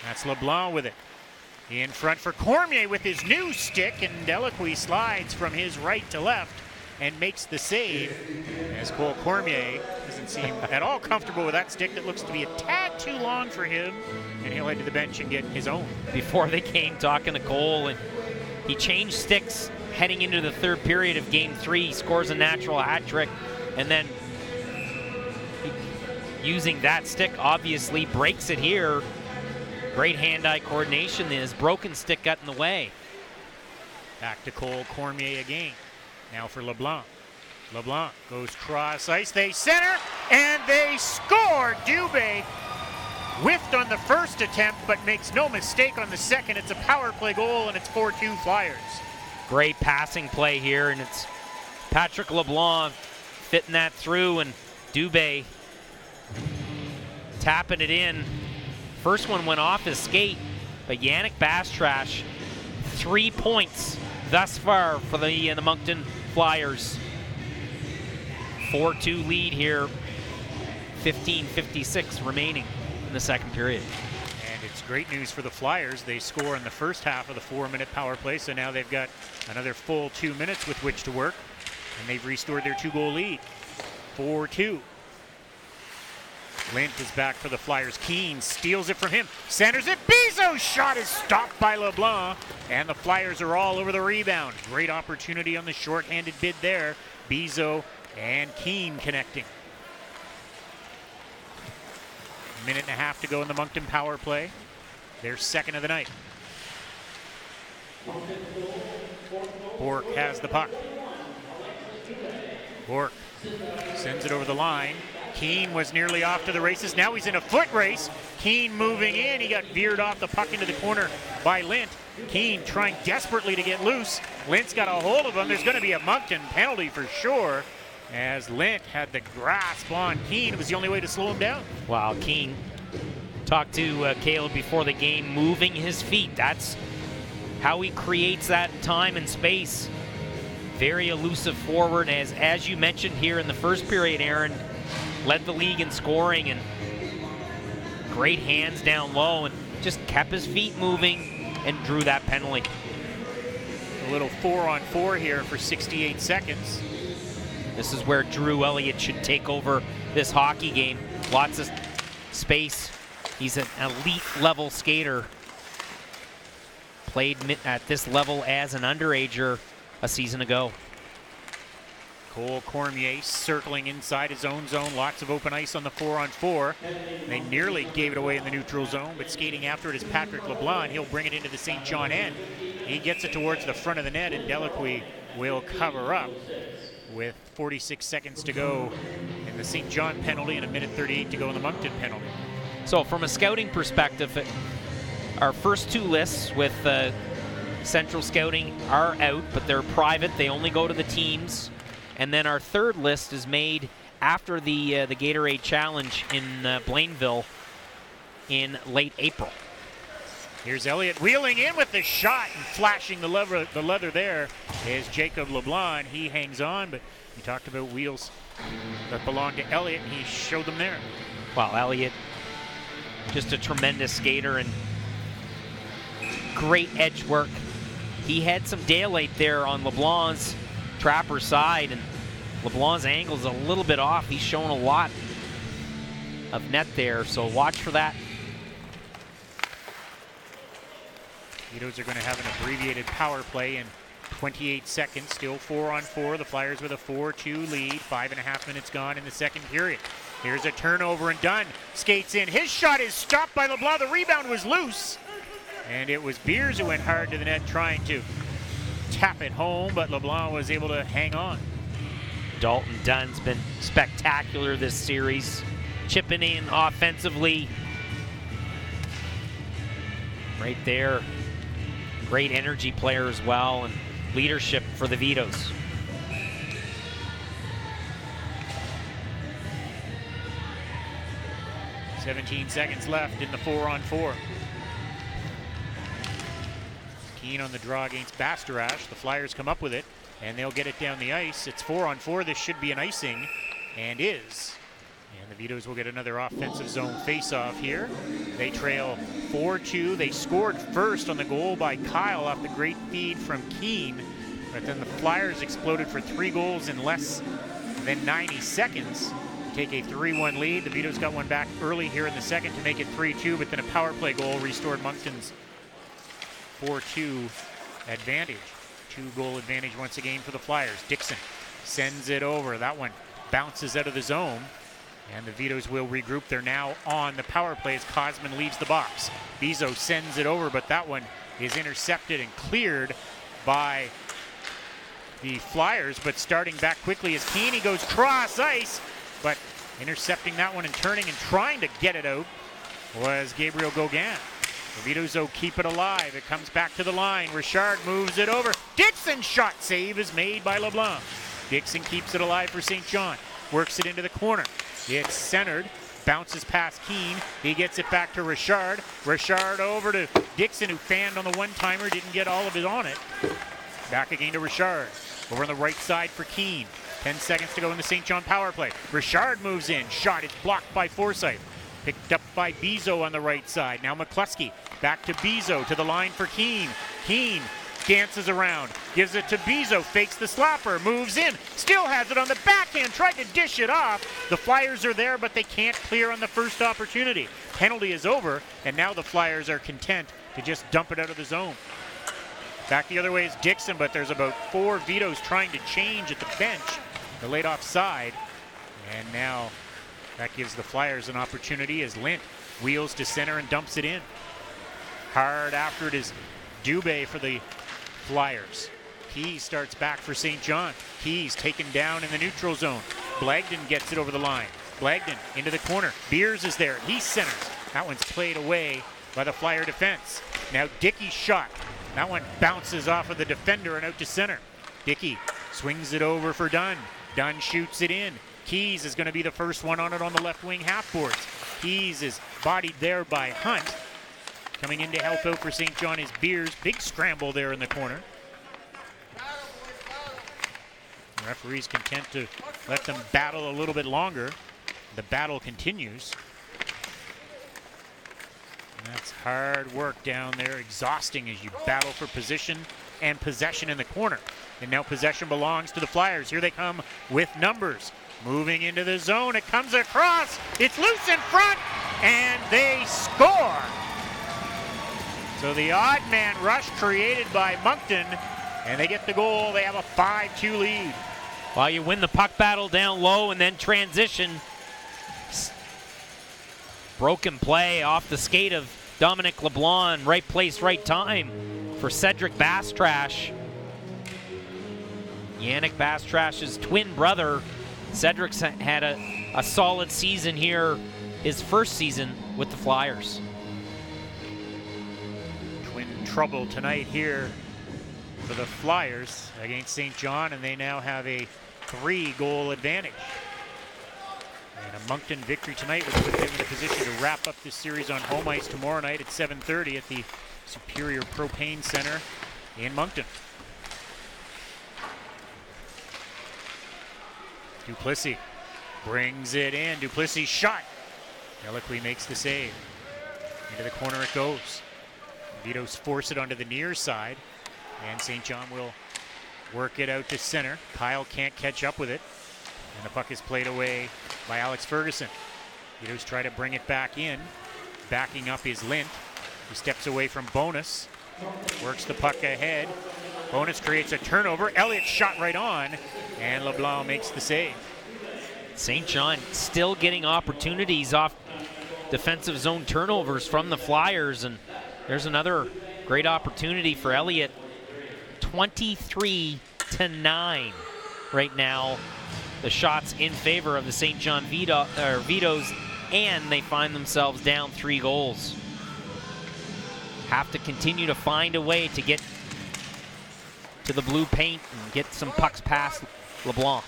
S1: That's LeBlanc with it. In front for Cormier with his new stick, and Delacroix slides from his right to left and makes the save as Cole Cormier doesn't seem at all comfortable with that stick that looks to be a tad too long for him, and he'll head to the bench and get his own.
S2: Before they came talking to Cole, and he changed sticks heading into the third period of Game 3. He scores a natural hat trick, and then using that stick, obviously breaks it here. Great hand-eye coordination. His broken stick got in the way.
S1: Back to Cole Cormier again. Now for LeBlanc. LeBlanc goes cross ice. They center, and they score. Dubé whiffed on the first attempt, but makes no mistake on the second. It's a power play goal, and it's 4-2 Flyers.
S2: Great passing play here, and it's Patrick LeBlanc fitting that through, and Dubé tapping it in. First one went off his skate, but Yannick Bastrash, 3 points thus far for the Moncton Flyers. 4-2 lead here, 15:56 remaining in the second period.
S1: And it's great news for the Flyers. They score in the first half of the 4-minute power play, so now they've got another full 2 minutes with which to work, and they've restored their 2-goal lead. 4-2. Lint is back for the Flyers. Keane steals it from him, centers it. Bizo's shot is stopped by LeBlanc, and the Flyers are all over the rebound. Great opportunity on the shorthanded bid there. Bizo and Keane connecting. Minute and a half to go in the Moncton power play. Their second of the night. Bork has the puck. Bork sends it over the line. Keane was nearly off to the races. Now he's in a foot race. Keane moving in. He got veered off the puck into the corner by Lint. Keane trying desperately to get loose. Lint's got a hold of him. There's going to be a Moncton penalty for sure, as Lint had the grasp on Keane. It was the only way to slow him down.
S2: Wow, Keane talked to Caleb before the game, moving his feet. That's how he creates that time and space. Very elusive forward, as you mentioned here in the first period, Aaron, led the league in scoring, and great hands down low, and just kept his feet moving and drew that penalty.
S1: A little 4-on-4 here for 68 seconds.
S2: This is where Drew Elliott should take over this hockey game. Lots of space. He's an elite level skater. Played at this level as an underager a season ago.
S1: Cole Cormier circling inside his own zone. Lots of open ice on the 4-on-4. They nearly gave it away in the neutral zone, but skating after it is Patrick LeBlanc. He'll bring it into the St. John end. He gets it towards the front of the net, and Delacroix will cover up with 46 seconds to go in the St. John penalty and a minute 38 to go in the Moncton penalty.
S2: So from a scouting perspective, our first two lists with Central Scouting are out, but they're private. They only go to the teams. And then our third list is made after the Gatorade Challenge in Blainville in late April.
S1: Here's Elliott wheeling in with the shot and flashing the leather there is Jacob LeBlanc. He hangs on, but we talked about wheels that belong to Elliott, and he showed them there.
S2: Well, Elliott, just a tremendous skater and great edge work. He had some daylight there on LeBlanc's trapper side, and LeBlanc's angle is a little bit off. He's shown a lot of net there, so watch for that.
S1: Vitos are going to have an abbreviated power play in 28 seconds. Still 4-on-4. The Flyers with a 4-2 lead. 5.5 minutes gone in the second period. Here's a turnover, and Dunn skates in. His shot is stopped by LeBlanc. The rebound was loose. And it was Beers who went hard to the net trying to tap it home, but LeBlanc was able to hang on.
S2: Dalton Dunn's been spectacular this series, chipping in offensively. Right there. Great energy player as well, and leadership for the Vitos.
S1: "17 seconds left in the 4-on-4. Keane on the draw against Bastarash. The Flyers come up with it, and they'll get it down the ice. It's 4-on-4. This should be an icing, and is. And the Vitos will get another offensive zone face-off here. They trail 4-2. They scored first on the goal by Kyle off the great feed from Keane, but then the Flyers exploded for 3 goals in less than 90 seconds. Take a 3-1 lead. The Vitos got one back early here in the second to make it 3-2, but then a power play goal restored Moncton's 4-2 advantage. 2-goal advantage once again for the Flyers. Dixon sends it over. That one bounces out of the zone, and the Vitos will regroup. They're now on the power play as Cosman leaves the box. Vito sends it over, but that one is intercepted and cleared by the Flyers, but starting back quickly as Keeney goes cross ice, but intercepting that one and turning and trying to get it out was Gabriel Gauguin. The Vitos, though, keep it alive. It comes back to the line. Richard moves it over. Dixon's shot save is made by LeBlanc. Dixon keeps it alive for St. John. Works it into the corner. It's centered. Bounces past Keane. He gets it back to Richard. Richard over to Dixon, who fanned on the one-timer. Didn't get all of it on it. Back again to Richard. Over on the right side for Keane. 10 seconds to go in the St. John power play. Richard moves in. Shot is blocked by Forsyth. Picked up by Bezo on the right side. Now McCluskey back to Bezo to the line for Keane. Keane dances around. Gives it to Bezo. Fakes the slapper. Moves in. Still has it on the backhand. Tried to dish it off. The Flyers are there, but they can't clear on the first opportunity. Penalty is over, and now the Flyers are content to just dump it out of the zone. Back the other way is Dixon, but there's about 4 Vitos trying to change at the bench. They're laid offside, and now that gives the Flyers an opportunity as Lint wheels to center and dumps it in. Hard after it is Dubé for the Flyers. Keys starts back for St. John. Keys taken down in the neutral zone. Blagden gets it over the line. Blagden into the corner. Beers is there. He centers. That one's played away by the Flyer defense. Now Dickey's shot. That one bounces off of the defender and out to center. Dickey swings it over for Dunn. Dunn shoots it in. Keys is going to be the first one on it on the left wing half boards. Keys is bodied there by Hunt. Coming in to help out for St. John is Beers. Big scramble there in the corner. The referee's content to let them battle a little bit longer. The battle continues. And that's hard work down there, exhausting as you battle for position and possession in the corner. And now possession belongs to the Flyers. Here they come with numbers. Moving into the zone, it comes across, it's loose in front, and they score! So the odd man rush created by Moncton, and they get the goal. They have a 5-2 lead.
S2: Well, you win the puck battle down low and then transition. Broken play off the skate of Dominic LeBlanc, right place, right time for Cedric Bastrash. Yannick Bastrash's twin brother. Cedric's had a solid season here, his first season with the Flyers.
S1: Twin trouble tonight here for the Flyers against St. John, and they now have a 3-goal advantage. And a Moncton victory tonight would put them in a position to wrap up this series on home ice tomorrow night at 7:30 at the Superior Propane Center in Moncton. Duplessis brings it in. Duplessis shot. Eloquy makes the save. Into the corner it goes. Vitos force it onto the near side, and St. John will work it out to center. Kyle can't catch up with it, and the puck is played away by Alex Ferguson. Vitos try to bring it back in. Backing up is Lint, who steps away from Bonus. Works the puck ahead. Bonus creates a turnover. Elliott's shot right on, and LeBlanc makes the save.
S2: St. John still getting opportunities off defensive zone turnovers from the Flyers, and there's another great opportunity for Elliott. 23-9 right now, the shots in favor of the St. John Vitos, and they find themselves down 3 goals. Have to continue to find a way to get to the blue paint and get some pucks past LeBlanc.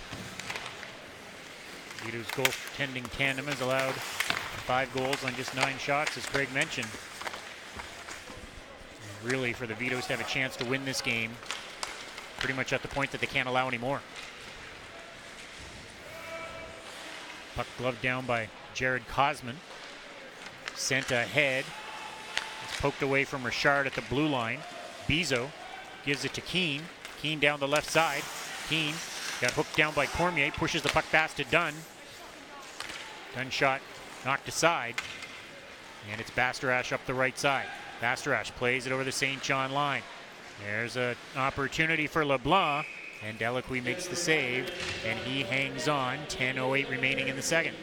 S1: Vito's goaltending tandem has allowed 5 goals on just 9 shots, as Craig mentioned. And really, for the Vitos to have a chance to win this game, pretty much at the point that they can't allow any more. Puck gloved down by Jared Kosman. Sent ahead. It's poked away from Richard at the blue line. Bizo gives it to Keane. Keane down the left side. Keane got hooked down by Cormier, pushes the puck past to Dunn. Dunn shot knocked aside, and it's Bastarash up the right side. Bastarash plays it over the St. John line. There's an opportunity for LeBlanc, and Delacroix makes the save, and he hangs on. 10:08 remaining in the second.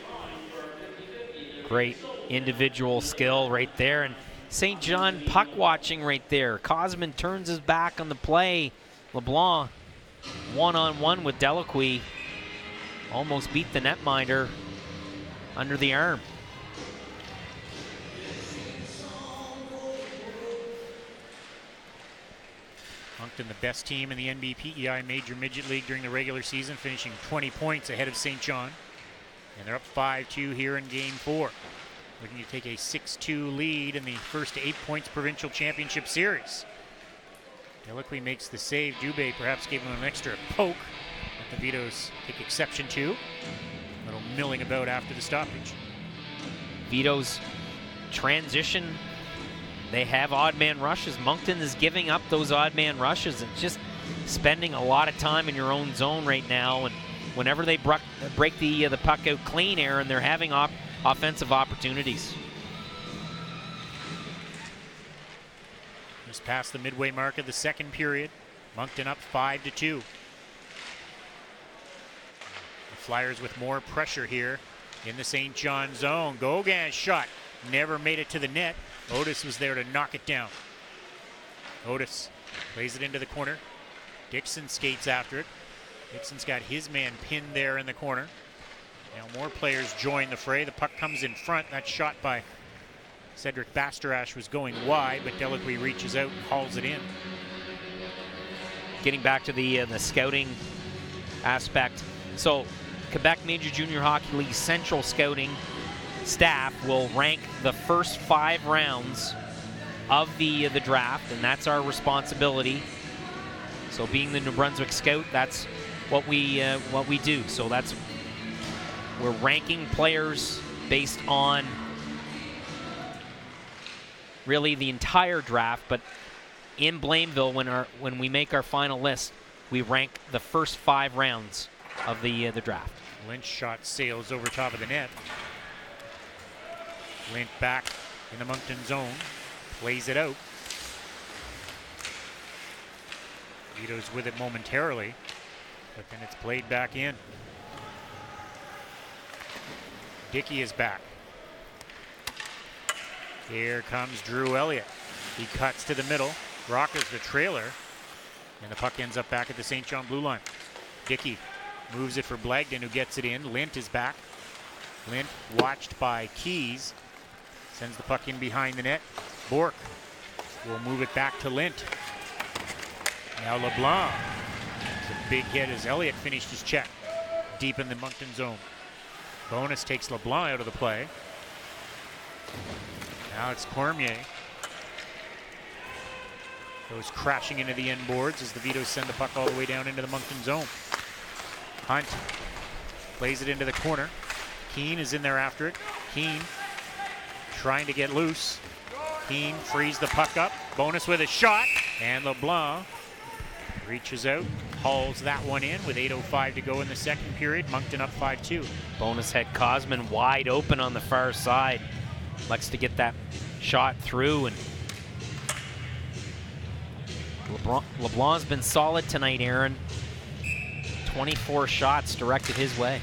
S2: Great individual skill right there, and St. John puck watching right there. Kosman turns his back on the play. LeBlanc one-on-one with Delacroix. Almost beat the netminder under the arm.
S1: Moncton, the best team in the NBPEI Major Midget League during the regular season, finishing 20 points ahead of St. John. And they're up 5-2 here in Game 4. Looking to take a 6-2 lead in the first 8 points provincial championship series. Delacroix makes the save. Dubé perhaps gave him an extra poke that the Vitos take exception to. A little milling about after the stoppage.
S2: Vito's transition, they have odd man rushes. Moncton is giving up those odd man rushes and just spending a lot of time in your own zone right now. And whenever they break the puck out clean, Aaron, they're having offensive opportunities.
S1: Just past the midway mark of the second period. Moncton up 5-2. The Flyers with more pressure here in the St. John zone. Gauguin's shot never made it to the net. Otis was there to knock it down. Otis plays it into the corner. Dixon skates after it. Dixon's got his man pinned there in the corner. Now more players join the fray. The puck comes in front. That shot by Cedric Bastarash was going wide, but Delacroix reaches out and hauls it in.
S2: Getting back to the scouting aspect. So Quebec Major Junior Hockey League Central Scouting staff will rank the first 5 rounds of the draft, and that's our responsibility. So being the New Brunswick Scout, that's what we do. So we're ranking players based on really the entire draft, but in Blainville, when we make our final list, we rank the first 5 rounds of the draft.
S1: Lynch shot sails over top of the net. Lynch back in the Moncton zone, plays it out. Vito's with it momentarily, but then it's played back in. Dickey is back. Here comes Drew Elliott. He cuts to the middle, rockers the trailer, and the puck ends up back at the St. John blue line. Dickey moves it for Blagden, who gets it in. Lint is back. Lint watched by Keys. Sends the puck in behind the net. Bork will move it back to Lint. Now LeBlanc. It's a big hit as Elliott finished his check deep in the Moncton zone. Bonus takes LeBlanc out of the play. Now it's Cormier. Goes crashing into the end boards as the Vitos send the puck all the way down into the Moncton zone. Hunt plays it into the corner. Keane is in there after it. Keane trying to get loose. Keane frees the puck up. Bonus with a shot, and LeBlanc reaches out, hauls that one in with 8:05 to go in the second period. Moncton up 5-2.
S2: Bonus had Kosman wide open on the far side. Likes to get that shot through, and LeBlanc's been solid tonight, Aaron. 24 shots directed his way.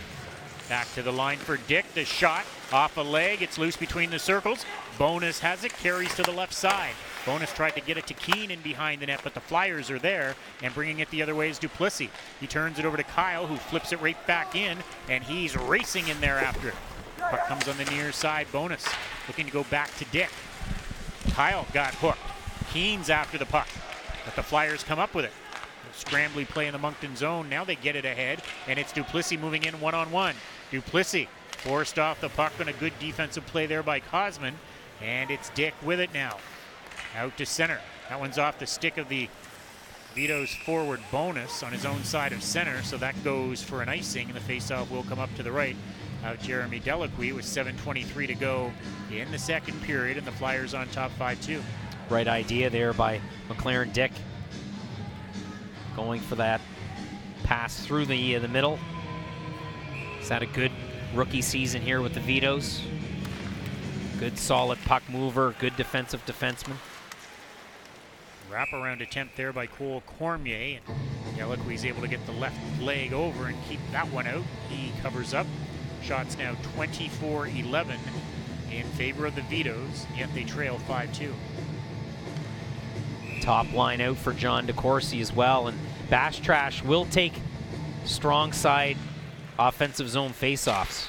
S1: Back to the line for Dick. The shot off a leg. It's loose between the circles. Bonus has it. Carries to the left side. Bonus tried to get it to Keenan behind the net, but the Flyers are there, and bringing it the other way is Duplessis. He turns it over to Kyle, who flips it right back in, and he's racing in there after it. Puck comes on the near side. Bonus looking to go back to Dick. Kyle got hooked. Keen's after the puck, but the Flyers come up with it. Scrambly play in the Moncton zone. Now they get it ahead, and it's Duplessis moving in one-on-one. Duplessis forced off the puck on a good defensive play there by Cosman, and it's Dick with it now. Out to center. That one's off the stick of the Vito's forward. Bonus on his own side of center, so that goes for an icing, and the faceoff will come up to the right. Out Jeremy Delacqui with 7:23 to go in the second period, and the Flyers on top 5-2.
S2: Right idea there by McLaren Dick. Going for that pass through the middle. He's had a good rookie season here with the Vitos. Good solid puck mover, good defensive defenseman.
S1: Wraparound attempt there by Cole Cormier, and Delacqui's able to get the left leg over and keep that one out. He covers up. Shots now 24-11 in favor of the Vitos, yet they trail 5-2.
S2: Top line out for John DeCourcy as well, and Bash Trash will take strong side offensive zone faceoffs.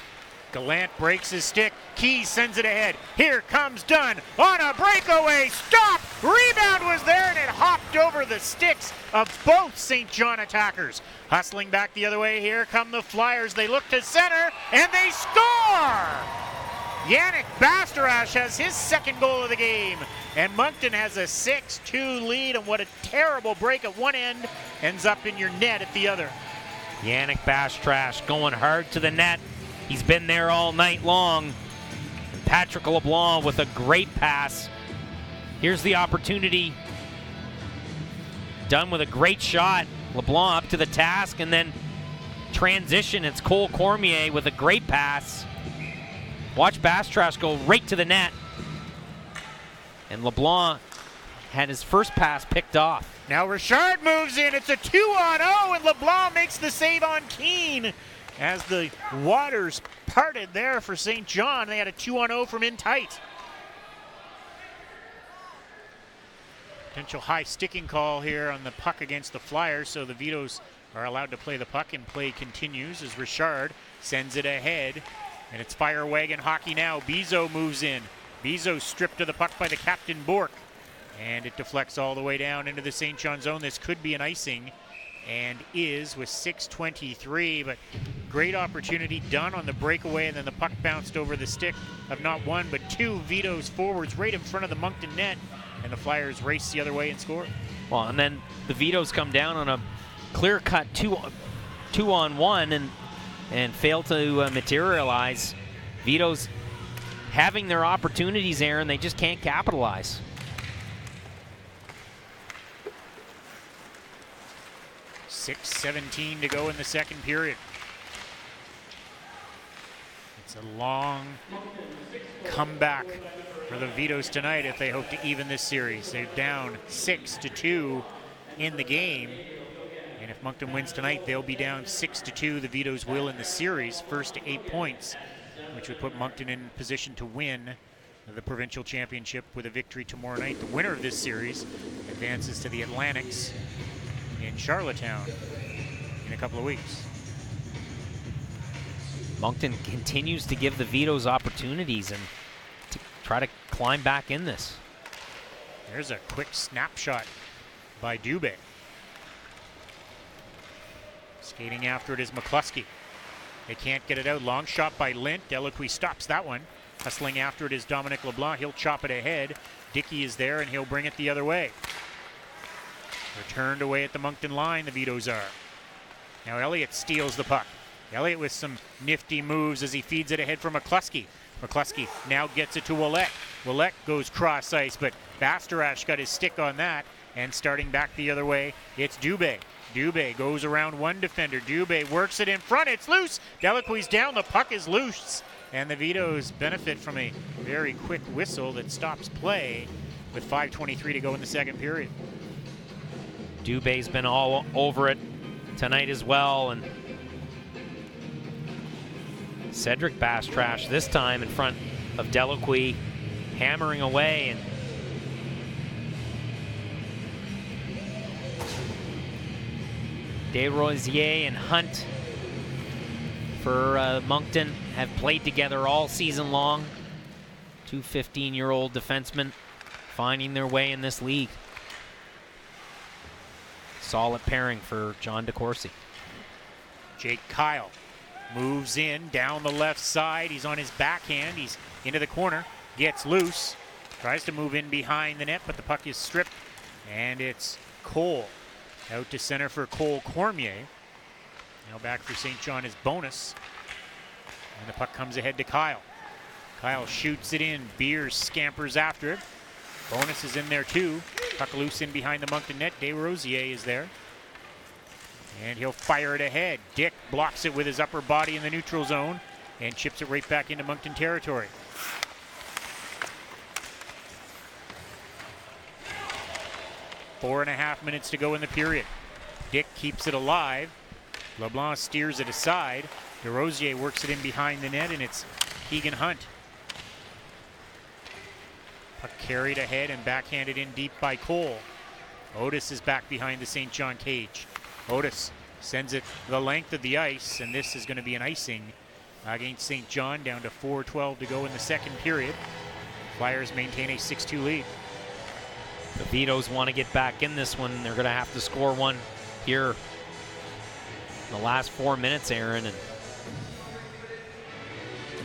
S1: Gallant breaks his stick. Key sends it ahead. Here comes Dunn on a breakaway. Stop! Rebound was there, and it hopped over the sticks of both St. John attackers. Hustling back the other way. Here come the Flyers. They look to center, and they score! Yannick Bastarash has his second goal of the game, and Moncton has a 6-2 lead, and what a terrible break at one end ends up in your net at the other.
S2: Yannick Bastarash going hard to the net. He's been there all night long. And Patrick LeBlanc with a great pass. Here's the opportunity. Done with a great shot. LeBlanc up to the task, and then transition. It's Cole Cormier with a great pass. Watch Bastarash go right to the net. And LeBlanc had his first pass picked off.
S1: Now Richard moves in. It's a 2-on-0, and LeBlanc makes the save on Keene. As the waters parted there for St. John, they had a 2-on-0 from in tight. Potential high sticking call here on the puck against the Flyers, so the Vitos are allowed to play the puck, and play continues as Richard sends it ahead. And it's fire wagon hockey now. Bizo moves in. Bizo stripped to the puck by the captain Bork. And it deflects all the way down into the St. John zone. This could be an icing, and is with 6:23, but great opportunity done on the breakaway, and then the puck bounced over the stick of not one but two Vito's forwards right in front of the Moncton net, and the Flyers race the other way and score.
S2: Well, and then the Vitos come down on a clear-cut two-on-one and fail to materialize. Vito's having their opportunities there, and they just can't capitalize.
S1: 6:17 to go in the second period. It's a long comeback for the Vitos tonight if they hope to even this series. They're down 6-2 in the game, and if Moncton wins tonight, they'll be down 6-2. The Vitos will in the series, first to 8 points, which would put Moncton in position to win the provincial championship with a victory tomorrow night. The winner of this series advances to the Atlantics in Charlottetown in a couple of weeks.
S2: Moncton continues to give the Vitos opportunities and to try to climb back in this.
S1: There's a quick snapshot by Dubé. Skating after it is McCluskey. They can't get it out. Long shot by Lint. Delacqui stops that one. Hustling after it is Dominic LeBlanc. He'll chop it ahead. Dickey is there, and he'll bring it the other way. Returned away at the Moncton line, the Vitos are. Now Elliott steals the puck. Elliott with some nifty moves as he feeds it ahead for McCluskey. McCluskey now gets it to Ouellette. Ouellette goes cross ice, but Bastarash got his stick on that, and starting back the other way, it's Dubé. Dubé goes around one defender. Dubé works it in front. It's loose. Delacqui's down. The puck is loose. And the Vitos benefit from a very quick whistle that stops play with 5:23 to go in the second period.
S2: Dubé's been all over it tonight as well, and Cedric Bastrash this time in front of Delacroix, hammering away, and Desrosiers and Hunt for Moncton have played together all season long. Two 15-year-old defensemen finding their way in this league. Solid pairing for John DeCourcy.
S1: Jake Kyle moves in down the left side. He's on his backhand. He's into the corner, gets loose, tries to move in behind the net, but the puck is stripped, and it's Cole. Out to center for Cole Cormier. Now back for St. John is Bonus. And the puck comes ahead to Kyle. Kyle shoots it in. Beers scampers after it. Bonus is in there too. Puck loose in behind the Moncton net. Desrosiers is there. And he'll fire it ahead. Dick blocks it with his upper body in the neutral zone and chips it right back into Moncton territory. Four and a half minutes to go in the period. Dick keeps it alive. LeBlanc steers it aside. DeRosier works it in behind the net, and it's Keegan Hunt. Puck carried ahead and backhanded in deep by Cole. Otis is back behind the St. John cage. Otis sends it the length of the ice, and this is going to be an icing against St. John, down to 4:12 to go in the second period. Flyers maintain a 6-2 lead.
S2: The Vitos want to get back in this one. They're going to have to score one here in the last 4 minutes, Aaron. And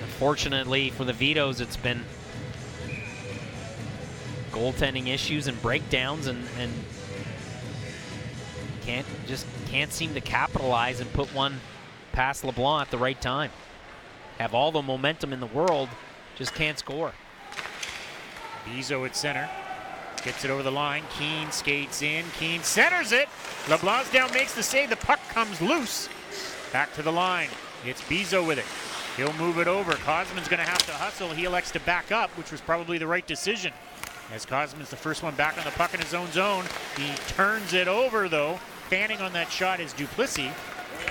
S2: unfortunately for the Vitos, it's been goaltending issues and breakdowns, and can't seem to capitalize and put one past LeBlanc at the right time. Have all the momentum in the world, just can't score.
S1: Bizot at center. Gets it over the line. Keane skates in. Keane centers it. LeBlanc's down, makes the save. The puck comes loose. Back to the line. It's Bizot with it. He'll move it over. Cosman's going to have to hustle. He elects to back up, which was probably the right decision. As Cosman's the first one back on the puck in his own zone. He turns it over, though. Fanning on that shot is Duplessis.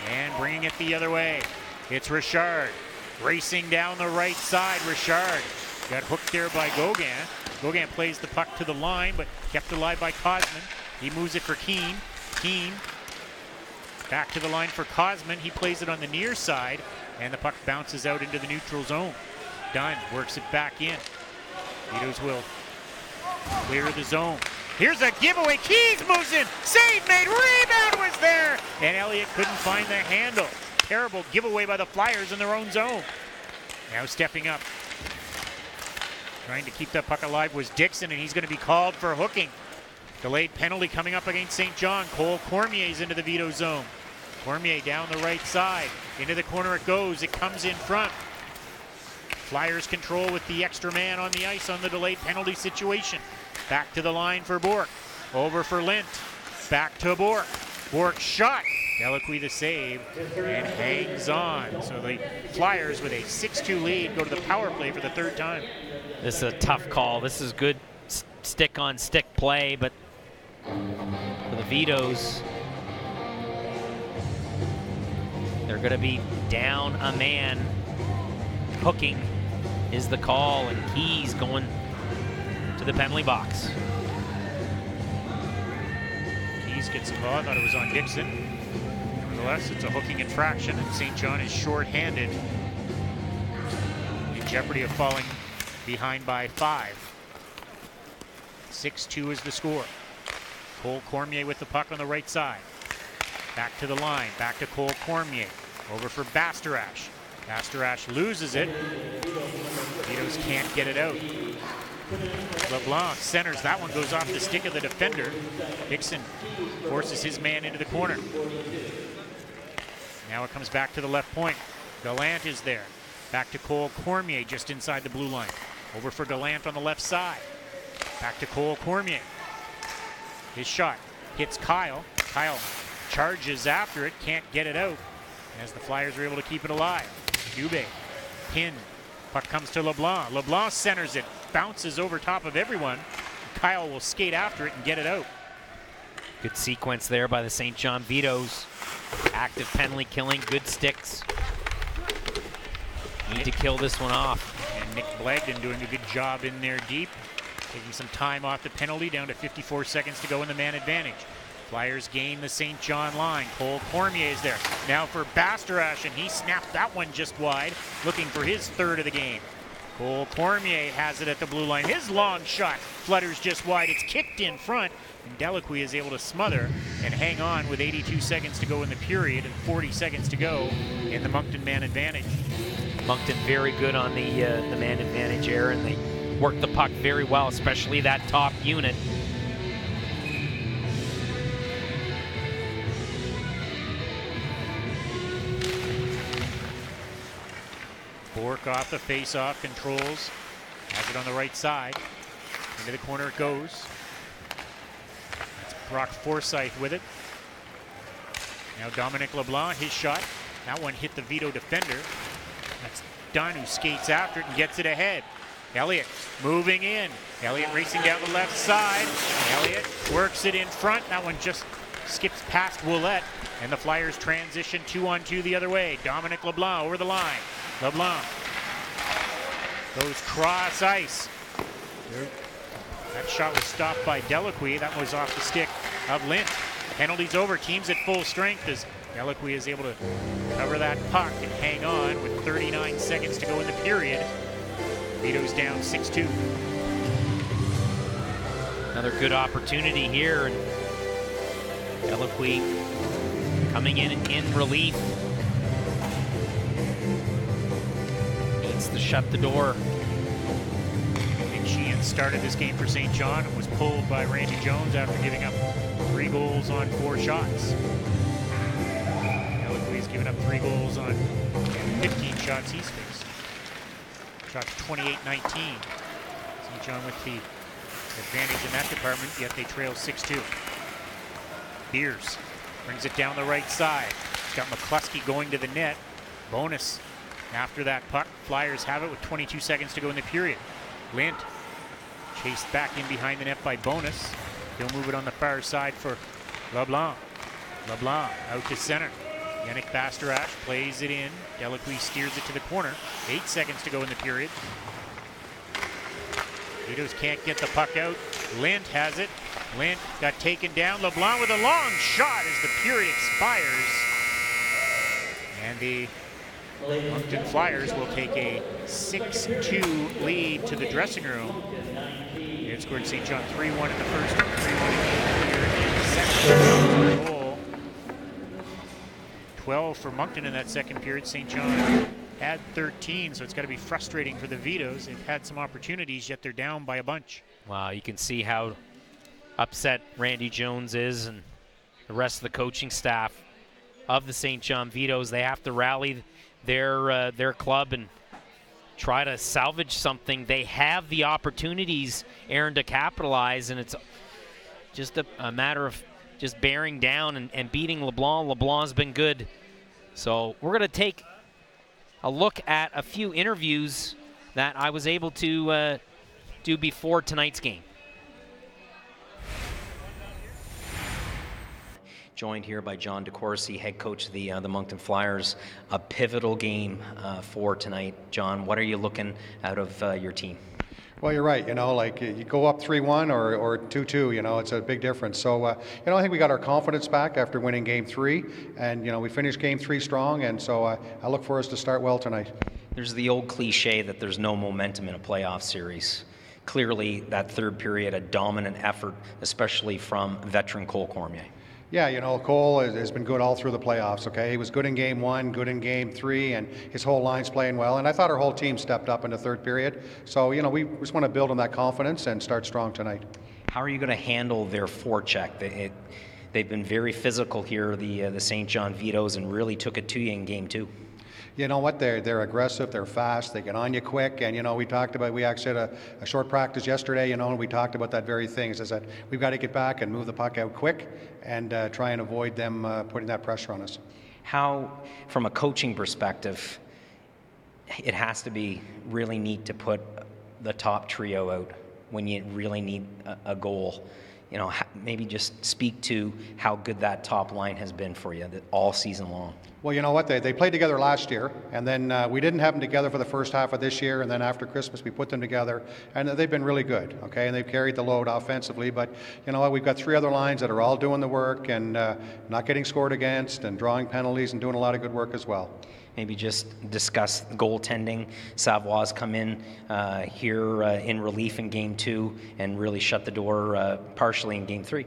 S1: And bringing it the other way. It's Richard. Racing down the right side. Richard got hooked there by Gauguin. Gauguin plays the puck to the line, but kept alive by Cosman. He moves it for Keane. Keane back to the line for Cosman. He plays it on the near side, and the puck bounces out into the neutral zone. Dunn works it back in. Vitos will clear the zone. Here's a giveaway. Keys moves in. Save made. Rebound was there. And Elliott couldn't find the handle. Terrible giveaway by the Flyers in their own zone. Now stepping up. Trying to keep that puck alive was Dixon, and he's going to be called for hooking. Delayed penalty coming up against St. John. Cole Cormier's into the Vito zone. Cormier down the right side. Into the corner it goes. It comes in front. Flyers control with the extra man on the ice on the delayed penalty situation. Back to the line for Bourque. Over for Lint. Back to Bourque. Bourque shot. Delacroix the save and hangs on. So the Flyers with a 6-2 lead go to the power play for the third time.
S2: This is a tough call. This is good stick-on-stick play, but for the Vitos, they're going to be down a man. Hooking is the call, and Keys going to the penalty box.
S1: Keys gets the ball. I thought it was on Dixon. Nevertheless, it's a hooking infraction, and St. John is short-handed, in jeopardy of falling behind by 5. 6-2 is the score. Cole Cormier with the puck on the right side. Back to the line. Back to Cole Cormier. Over for Bastarash. Bastarash loses it. Vitos can't get it out. LeBlanc centers. That one goes off the stick of the defender. Dixon forces his man into the corner. Now it comes back to the left point. Gallant is there. Back to Cole Cormier just inside the blue line. Over for Gallant on the left side. Back to Cole Cormier. His shot hits Kyle. Kyle charges after it, can't get it out, as the Flyers are able to keep it alive. Dubé pinned. Puck comes to LeBlanc. LeBlanc centers it, bounces over top of everyone. Kyle will skate after it and get it out.
S2: Good sequence there by the St. John Vitos. Active penalty killing, good sticks. Need to kill this one off.
S1: And Nick Blagden doing a good job in there deep. Taking some time off the penalty, down to 54 seconds to go in the man advantage. Flyers gain the St. John line. Cole Cormier is there. Now for Bastarash, and he snapped that one just wide, looking for his third of the game. Cole Cormier has it at the blue line. His long shot flutters just wide. It's kicked in front, and Delacroix is able to smother and hang on with 82 seconds to go in the period and 40 seconds to go in the Moncton man advantage.
S2: Moncton very good on the man advantage here, and they work the puck very well, especially that top unit.
S1: Bork off the face-off, controls, has it on the right side. Into the corner it goes. That's Brock Forsyth with it. Now Dominic LeBlanc, his shot. That one hit the Vito defender. That's Dunn who skates after it and gets it ahead. Elliott moving in. Elliott racing down the left side. Elliott works it in front. That one just skips past Ouellette. And the Flyers transition 2-on-2 the other way. Dominic LeBlanc over the line. LeBlanc goes cross ice. That shot was stopped by Delacroix. That was off the stick of Lint. Penalty's over. Team's at full strength as Delacroix is able to cover that puck and hang on with 39 seconds to go in the period. Vito's down 6-2.
S2: Another good opportunity here, and Delacroix coming in relief. Needs to shut the door.
S1: Nick Sheehan started this game for St. John and was pulled by Randy Jones after giving up 3 goals on 4 shots. Delacroix has given up 3 goals on 15 shots he's faced. Shots 28-19. St. John with the advantage in that department, yet they trail 6-2. Beers brings it down the right side. He's got McCluskey going to the net. Bonus after that puck. Flyers have it with 22 seconds to go in the period. Lint chased back in behind the net by Bonus. He'll move it on the far side for LeBlanc. LeBlanc out to center. Yannick Bastarash plays it in. Delacroix steers it to the corner. 8 seconds to go in the period. Vitos can't get the puck out. Lint has it. Lint got taken down. LeBlanc with a long shot as the period expires. And the Moncton Flyers will take a 6-2 lead to the dressing room. They had scored St. John 3-1 in the first, 3-1 in the second. Goal. 12 for Moncton in that second period. St. John had 13, so it's got to be frustrating for the Vitos. They've had some opportunities, yet they're down by a bunch.
S2: Wow, you can see how upset Randy Jones is and the rest of the coaching staff of the St. John Vitos. They have to rally their club and try to salvage something. They have the opportunities, Aaron, to capitalize, and it's just a matter of just bearing down and beating LeBlanc. LeBlanc's been good. So we're going to take a look at a few interviews that I was able to do before tonight's game. Joined here by John DeCourcy, head coach of the Moncton Flyers. A pivotal game for tonight. John, what are you looking out of your team?
S3: Well, you're right. You know, like you go up 3-1 or 2-2, you know, it's a big difference. So, you know, I think we got our confidence back after winning Game 3. And, you know, we finished Game 3 strong. And so I look for us to start well tonight.
S2: There's the old cliche that there's no momentum in a playoff series. Clearly, that third period, a dominant effort, especially from veteran Cole Cormier.
S3: Yeah, you know, Cole has been good all through the playoffs, okay? He was good in Game 1, good in Game 3, and his whole line's playing well. And I thought our whole team stepped up in the third period. So, you know, we just want to build on that confidence and start strong tonight.
S2: How are you going to handle their forecheck? They've been very physical here, the St. John Vitos, and really took it to you in Game 2.
S3: You know what, they're aggressive, they're fast, they get on you quick, and you know, we actually had a short practice yesterday, you know, and we talked about that very thing, is that we've got to get back and move the puck out quick and try and avoid them putting that pressure on us.
S4: How, from a coaching perspective, it has to be really neat to put the top trio out when you really need a goal. You know, maybe just speak to how good that top line has been for you all season long.
S3: Well, you know what? They played together last year, and then we didn't have them together for the first half of this year, and then after Christmas we put them together, and they've been really good, okay? And they've carried the load offensively, but you know what? We've got 3 other lines that are all doing the work and not getting scored against and drawing penalties and doing a lot of good work as well.
S4: Maybe just discuss goaltending. Savoie's come in here in relief in Game 2 and really shut the door partially in Game 3.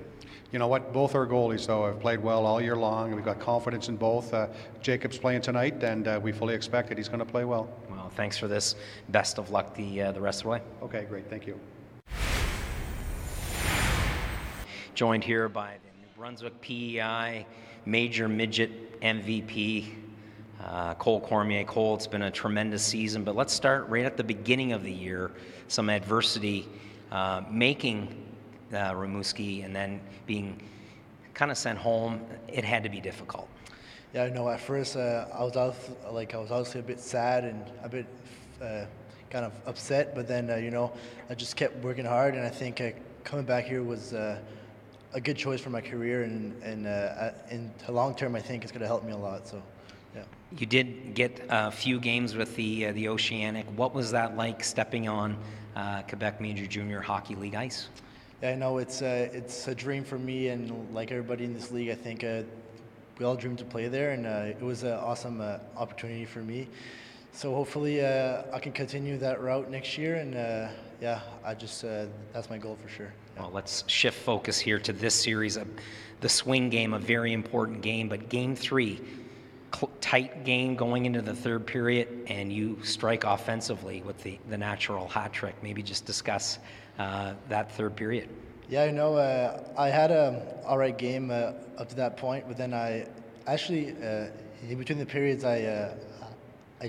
S3: You know what? Both our goalies, though, have played well all year long. We've got confidence in both. Jacob's playing tonight, and we fully expect that he's going to play well.
S4: Well, thanks for this. Best of luck the rest of the way.
S3: Okay, great. Thank you.
S4: Joined here by the New Brunswick PEI Major Midget MVP, Cole Cormier. Cole, it's been a tremendous season, but let's start right at the beginning of the year. Some adversity making Rimouski and then being kind of sent home. It had to be difficult.
S5: Yeah, I know. At first, I was obviously a bit sad and a bit kind of upset, but then you know, I just kept working hard, and I think coming back here was a good choice for my career, and in the long term, I think it's going to help me a lot. So. Yeah.
S4: You did get a few games with the Oceanic. What was that like stepping on Quebec Major Junior Hockey League ice?
S5: Yeah, I know it's a dream for me, and like everybody in this league, I think we all dream to play there, and it was an awesome opportunity for me. So hopefully I can continue that route next year, and yeah, that's my goal for sure. Yeah.
S4: Well, let's shift focus here to this series, the swing game, a very important game, but Game 3. Tight game going into the third period, and you strike offensively with the natural hat trick. Maybe just discuss that third period.
S5: Yeah, I know. I had an all right game up to that point, but then I actually, in between the periods, I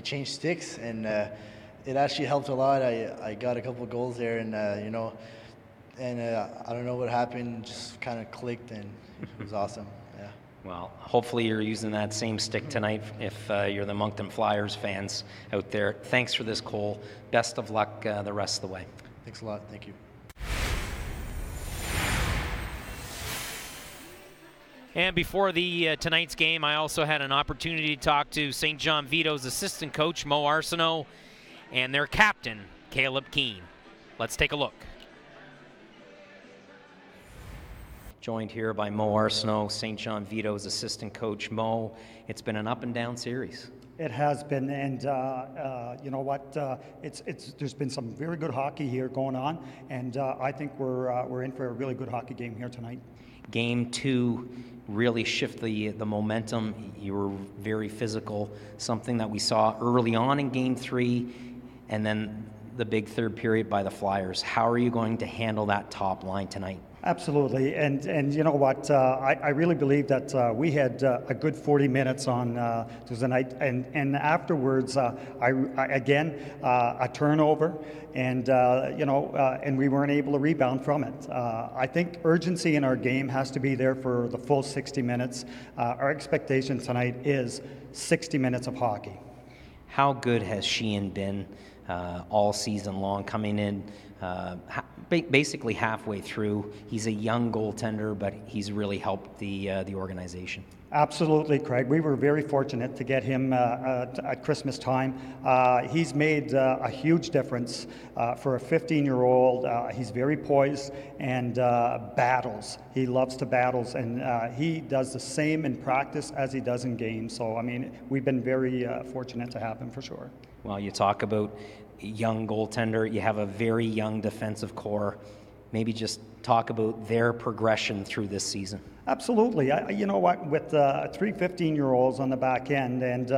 S5: changed sticks, and it actually helped a lot. I got a couple of goals there, and you know, and I don't know what happened, just kind of clicked, and it was awesome. Yeah.
S4: Well, hopefully you're using that same stick tonight if you're the Moncton Flyers fans out there. Thanks for this, Cole. Best of luck the rest of the way.
S5: Thanks a lot. Thank you.
S2: And before the tonight's game, I also had an opportunity to talk to St. John Vito's assistant coach, Mo Arsenault, and their captain, Caleb Keane. Let's take a look.
S4: Joined here by Mo Arsenault, St. John Vito's assistant coach. Mo, it's been an up and down series.
S6: It has been, and you know what? There's been some very good hockey here going on, and I think we're in for a really good hockey game here tonight.
S4: Game 2 really shift the momentum. You were very physical, something that we saw early on in Game 3, and then the big third period by the Flyers. How are you going to handle that top line tonight?
S6: Absolutely, and you know what? I really believe that we had a good 40 minutes on Tuesday night, and afterwards, a turnover, and you know, and we weren't able to rebound from it. I think urgency in our game has to be there for the full 60 minutes. Our expectation tonight is 60 minutes of hockey.
S4: How good has Sheehan been all season long, coming in basically halfway through? He's a young goaltender, but he's really helped the organization.
S6: Absolutely, Craig. We were very fortunate to get him at Christmas time. He's made a huge difference for a 15-year-old. He's very poised and battles. He loves to battle, and he does the same in practice as he does in games. So, I mean, we've been very fortunate to have him for sure.
S4: Well, you talk about young goaltender. You have a very young defensive core. Maybe just talk about their progression through this season.
S6: Absolutely. You know what, with 3 15-year-olds on the back end, and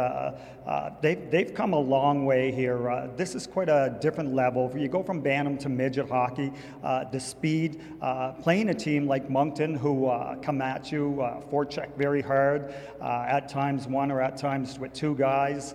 S6: they've come a long way here. This is quite a different level. You go from Bantam to midget hockey, the speed, playing a team like Moncton who come at you, forecheck very hard, at times one or at times with 2 guys.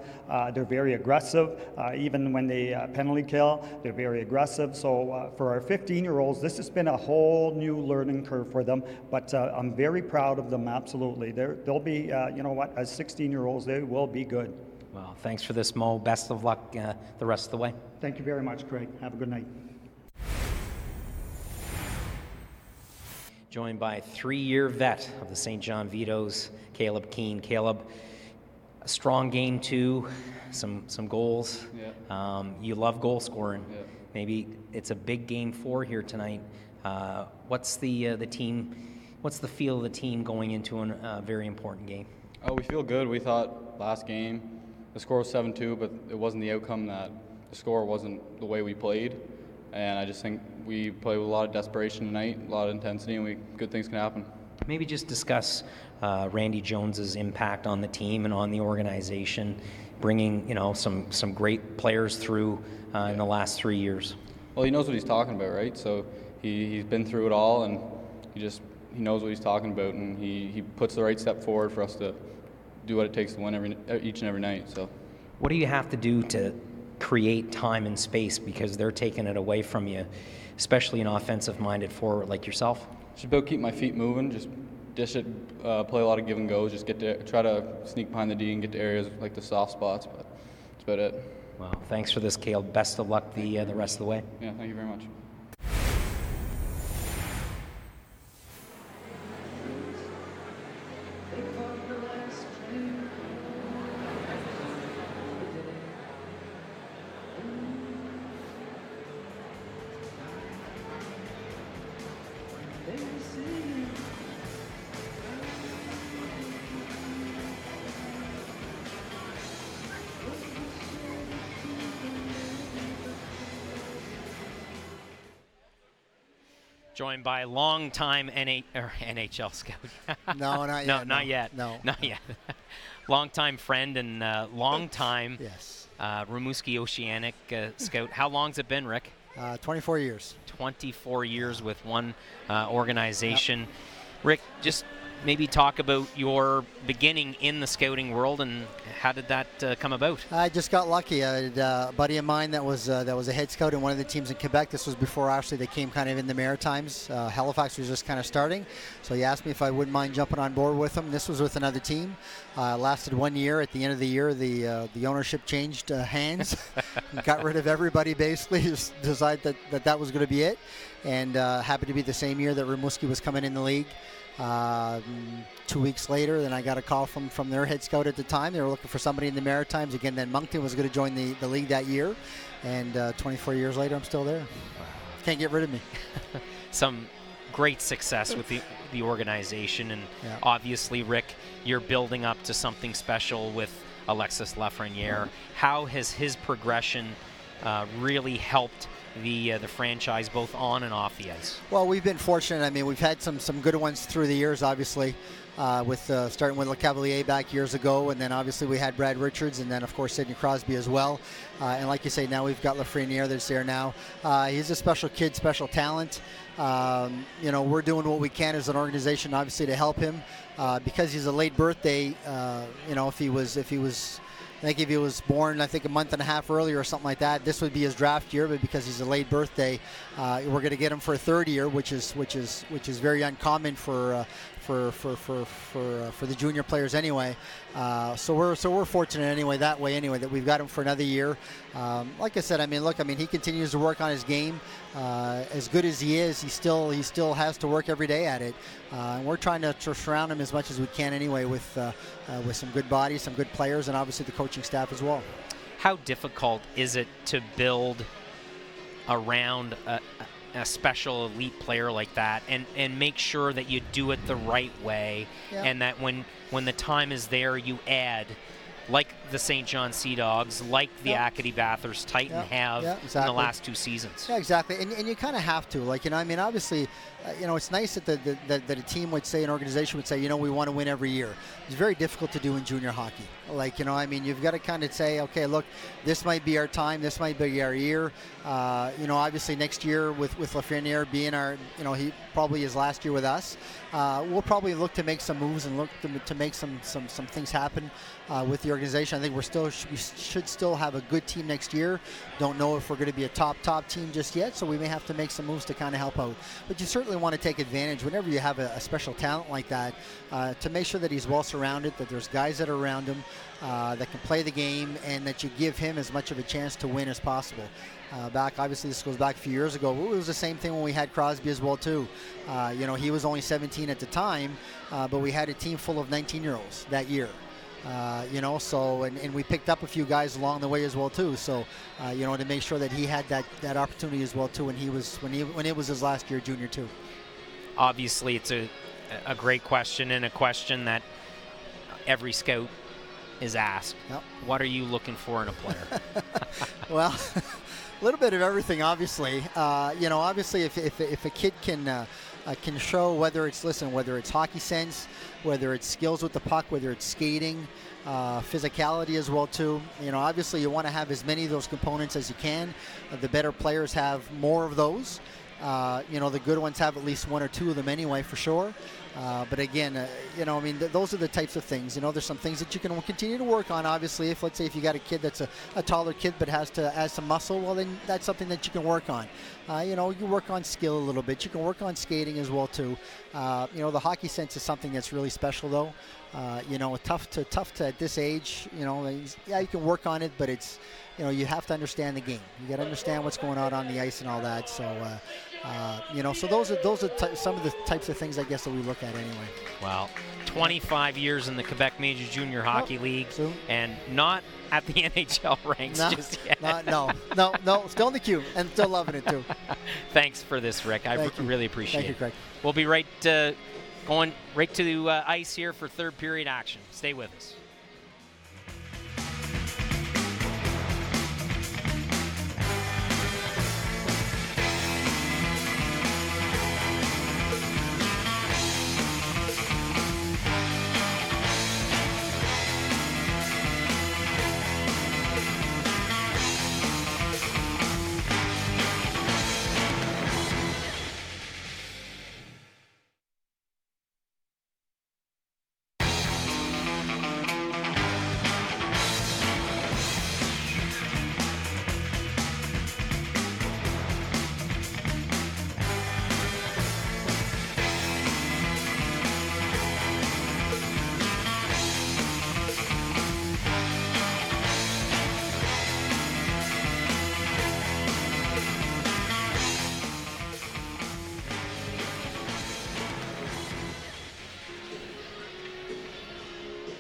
S6: They're very aggressive. Even when they penalty kill, they're very aggressive. So for our 15-year-olds, this has been a whole new learning curve for them, but I'm very proud of them, absolutely. They'll be, you know what, as 16-year-olds, they will be good.
S4: Well, thanks for this, Mo. Best of luck the rest of the way.
S6: Thank you very much, Craig. Have a good night.
S4: joined by 3-year vet of the St. John Vitos, Caleb Keane. Caleb, a strong game too, some goals.
S7: Yeah.
S4: You love goal scoring.
S7: Yeah.
S4: Maybe it's a big game 4 here tonight. What's the team? What's the feel of the team going into a very important game?
S7: Oh, we feel good. We thought last game the score was 7-2, but it wasn't the outcome that the score wasn't the way we played. And I just think we played with a lot of desperation tonight, a lot of intensity, and good things can happen.
S4: Maybe just discuss Randy Jones's impact on the team and on the organization, bringing some great players through in the last 3 years.
S7: Well, he knows what he's talking about, right? So he's been through it all, and he knows what he's talking about, and he puts the right step forward for us to do what it takes to win each and every night. So,
S4: what do you have to do to create time and space, because they're taking it away from you, especially an offensive-minded forward like yourself?
S7: Just about keep my feet moving, just dish it, play a lot of give and goes, just try to sneak behind the D and get to areas like the soft spots, but that's about it.
S4: Well, thanks for this, Caleb. Best of luck the rest of the way.
S7: Yeah, thank you very much.
S2: Joined by longtime NHL scout.
S8: No, not yet.
S2: No, not yet.
S8: No.
S2: Not yet. Longtime friend and longtime
S8: Yes.
S2: Rimouski Oceanic scout. How long's it been, Rick?
S8: 24 years.
S2: 24 years with one organization. Yep. Rick, just maybe talk about your beginning in the scouting world and how did that come about?
S8: I just got lucky. I had a buddy of mine that was a head scout in one of the teams in Quebec. This was before actually they came kind of in the Maritimes. Halifax was just kind of starting. So he asked me if I wouldn't mind jumping on board with him. This was with another team. Lasted 1 year. At the end of the year, the ownership changed hands. Got rid of everybody basically. Just decided that was going to be it. And happened to be the same year that Rimouski was coming in the league. 2 weeks later, then I got a call from their head scout at the time. They were looking for somebody in the Maritimes. Again, then Moncton was going to join the league that year. And 24 years later, I'm still there. Can't get rid of me.
S2: Some great success with the organization. And obviously, Rick, you're building up to something special with Alexis Lafreniere. How has his progression really helped the franchise both on and off the ice?
S8: Well, we've been fortunate. I mean, we've had some good ones through the years, obviously, with starting with Le Cavalier back years ago, and then obviously we had Brad Richards, and then of course Sidney Crosby as well. And like you say, now we've got Lafreniere that's there now. He's a special kid, special talent. We're doing what we can as an organization, obviously, to help him because he's a late birthday. I think if he was born, I think a month and a half earlier or something like that, this would be his draft year. But because he's a late birthday, we're going to get him for a third year, which is very uncommon for the junior players anyway. So we're fortunate anyway that we've got him for another year. Like I said, he continues to work on his game. As good as he is, he still has to work every day at it. And we're trying to surround him as much as we can anyway with some good bodies, some good players, and obviously the coaching staff as well.
S2: How difficult is it to build around a special elite player like that and make sure that you do it the right way, and that when the time is there, you add, like the St. John Sea Dogs, like the Acadie Bathurst Titan have in the last 2 seasons?
S8: Yeah, exactly. And you kind of have to. Obviously, it's nice that a team would say, an organization would say, we want to win every year. It's very difficult to do in junior hockey. You've got to kind of say, okay, look, this might be our time, this might be our year. Obviously next year with Lafreniere being he probably his last year with us, we'll probably look to make some moves and look to make some things happen with the organization. I think we should still have a good team next year. Don't know if we're going to be a top team just yet, so we may have to make some moves to kind of help out. But you certainly want to take advantage whenever you have a special talent like that, to make sure that he's well surrounded, that there's guys that are around him that can play the game, and that you give him as much of a chance to win as possible. Obviously this goes back a few years ago. It was the same thing when we had Crosby as well too. He was only 17 at the time, but we had a team full of 19-year-olds that year. And we picked up a few guys along the way as well too. So, to make sure that he had that opportunity as well too when it was his last year junior too.
S2: Obviously, it's a great question, and a question that every scout is asked.
S8: Yep.
S2: What are you looking for in a player?
S8: Well, a little bit of everything, obviously. Obviously, if a kid can show whether it's hockey sense, whether it's skills with the puck, whether it's skating, physicality as well too. Obviously you want to have as many of those components as you can. The better players have more of those. The good ones have at least one or two of them anyway, for sure. But again, those are the types of things. There's some things that you can continue to work on. Obviously, let's say if you got a kid that's a taller kid but has some muscle, well then that's something that you can work on. You work on skill a little bit. You can work on skating as well too. The hockey sense is something that's really special though. Tough to at this age. You can work on it, but it's you have to understand the game. You got to understand what's going on the ice and all that. So so those are some of the types of things I guess that we look at anyway.
S2: Well, 25 years in the Quebec Major Junior Hockey League, and not at the NHL ranks just yet.
S8: No, still in the queue and still loving it too.
S2: Thanks for this, Rick. I really appreciate it.
S8: Thank you, Craig.
S2: We'll be going right to ice here for third period action. Stay with us.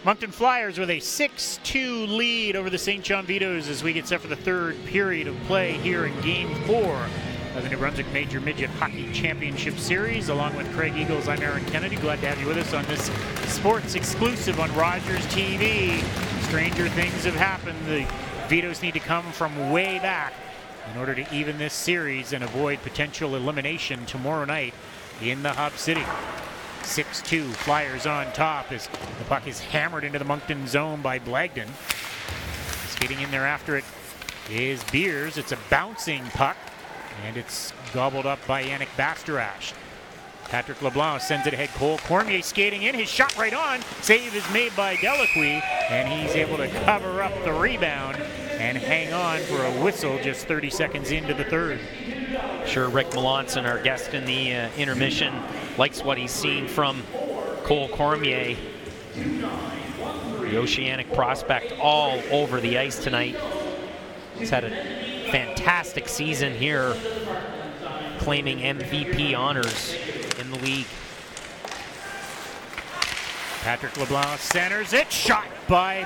S1: Moncton Flyers with a 6-2 lead over the St. John Vitos as we get set for the third period of play here in Game 4 of the New Brunswick Major Midget Hockey Championship Series. Along with Craig Eagles, I'm Aaron Kennedy. Glad to have you with us on this sports exclusive on Rogers TV. Stranger things have happened. The Vitos need to come from way back in order to even this series and avoid potential elimination tomorrow night in the Hub City. 6-2, Flyers on top as the puck is hammered into the Moncton zone by Blagden. Skating in there after it is Beers. It's a bouncing puck, and it's gobbled up by Yannick Bastarache. Patrick LeBlanc sends it ahead. Cole Cormier skating in. His shot right on. Save is made by Delacqui, and he's able to cover up the rebound and hang on for a whistle just 30 seconds into the third.
S2: Sure, Rick Melanson, our guest in the intermission, likes what he's seen from Cole Cormier. The Oceanic prospect all over the ice tonight. He's had a fantastic season here, claiming MVP honors in the league.
S1: Patrick LeBlanc centers it. Shot by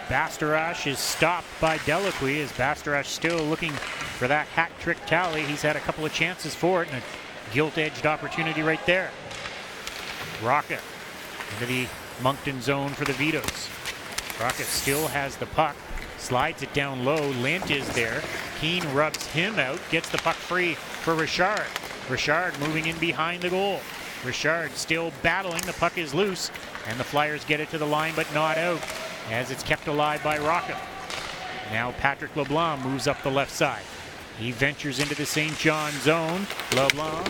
S1: Bastarache is stopped by Delacqui as Bastarache still looking for that hat trick tally. He's had a couple of chances for it and a gilt-edged opportunity right there. Rocket into the Moncton zone for the Vitos. Rocket still has the puck, slides it down low. Lint is there. Keane rubs him out, gets the puck free for Richard. Richard moving in behind the goal. Richard still battling. The puck is loose, and the Flyers get it to the line, but not out, as it's kept alive by Rocket. Now Patrick LeBlanc moves up the left side. He ventures into the St. John zone. LeBlanc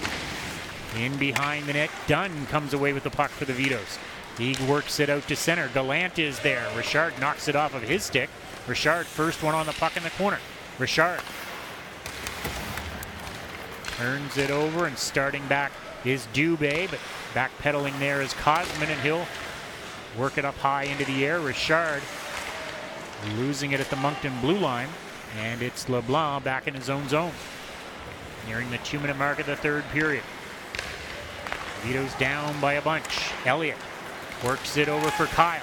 S1: in behind the net. Dunn comes away with the puck for the Vitos. He works it out to center. Gallant is there. Richard knocks it off of his stick. Richard, first one on the puck in the corner. Richard turns it over, and starting back is Dubé, but backpedaling there is Cosman, and he'll work it up high into the air. Richard losing it at the Moncton blue line, and it's LeBlanc back in his own zone. Nearing the 2-minute mark of the third period. Vito's down by a bunch. Elliott works it over for Kyle.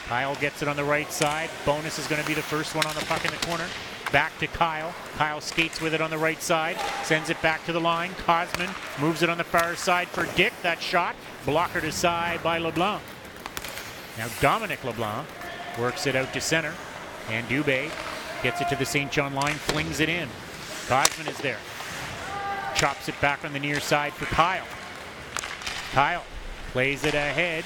S1: Kyle gets it on the right side. Bonus is going to be the first one on the puck in the corner. Back to Kyle. Kyle skates with it on the right side. Sends it back to the line. Cosman moves it on the far side for Dick. That shot blockered aside by LeBlanc. Now Dominic LeBlanc works it out to center. And Dubé gets it to the St. John line. Flings it in. Cosman is there. Chops it back on the near side for Kyle. Kyle plays it ahead.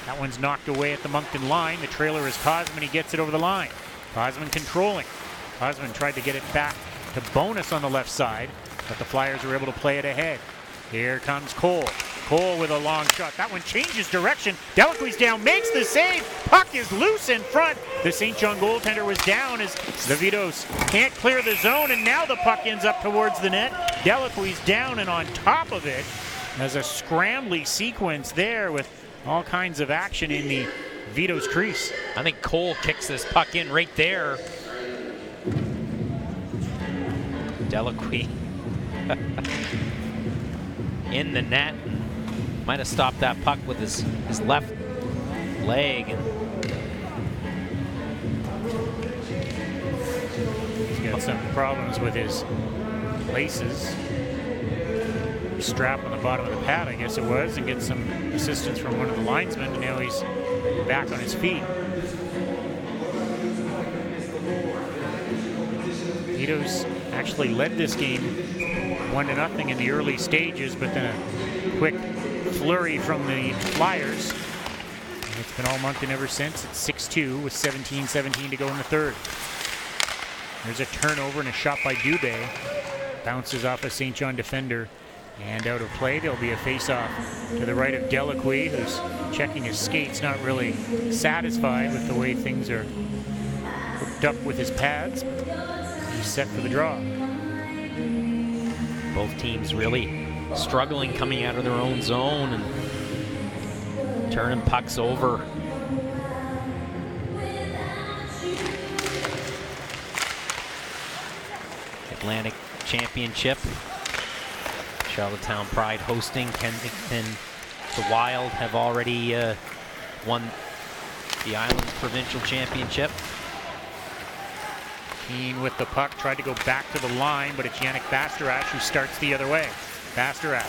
S1: That one's knocked away at the Moncton line. The trailer is Cosman. He gets it over the line. Cosman controlling. Cosman tried to get it back to Bonus on the left side, but the Flyers were able to play it ahead. Here comes Cole. Cole with a long shot. That one changes direction. Delacroix down, makes the save. Puck is loose in front. The St. John goaltender was down as the Vitos can't clear the zone, and now the puck ends up towards the net. Delacroix down, and on top of it, there's a scrambly sequence there with all kinds of action in the Vito's crease.
S2: I think Cole kicks this puck in right there. Delacroix in the net. Might have stopped that puck with his left leg.
S1: He's got some problems with his laces. Strap on the bottom of the pad, I guess it was, and get some assistance from one of the linesmen, and now he's back on his feet. Vito's actually led this game 1-0 in the early stages, but then a quick flurry from the Flyers. And it's been all Moncton ever since. It's 6-2 with 17-17 to go in the third. There's a turnover and a shot by Dubé. Bounces off a St. John defender and out of play. There'll be a face-off to the right of Delacroix, who's checking his skates, not really satisfied with the way things are hooked up with his pads. He's set for the draw.
S2: Both teams really struggling coming out of their own zone and turning pucks over. Atlantic Championship. Charlottetown Pride hosting. Kensington, the Wild have already won the Islands Provincial Championship.
S1: Keane with the puck, tried to go back to the line, but it's Yannick Bastarache who starts the other way. Bastarache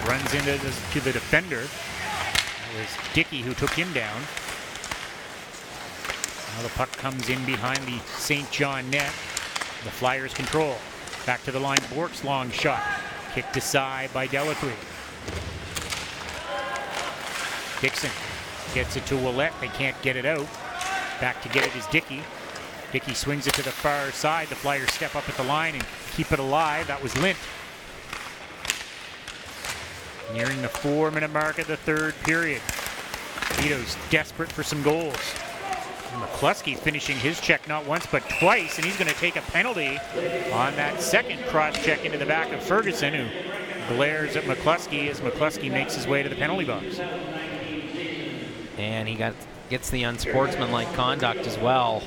S1: runs into the defender. It was Dickey who took him down. Now the puck comes in behind the St. John net. The Flyers control. Back to the line, Bork's long shot. Kicked aside by Delacroix. Dixon gets it to Ouellette. They can't get it out. Back to get it is Dickey. Dickey swings it to the far side. The Flyers step up at the line and keep it alive. That was Lint. Nearing the 4-minute mark of the third period. Vito's desperate for some goals. And McCluskey finishing his check not once but twice, and he's going to take a penalty on that second cross-check into the back of Ferguson, who glares at McCluskey as McCluskey makes his way to the penalty box.
S2: And he gets the unsportsmanlike conduct as well.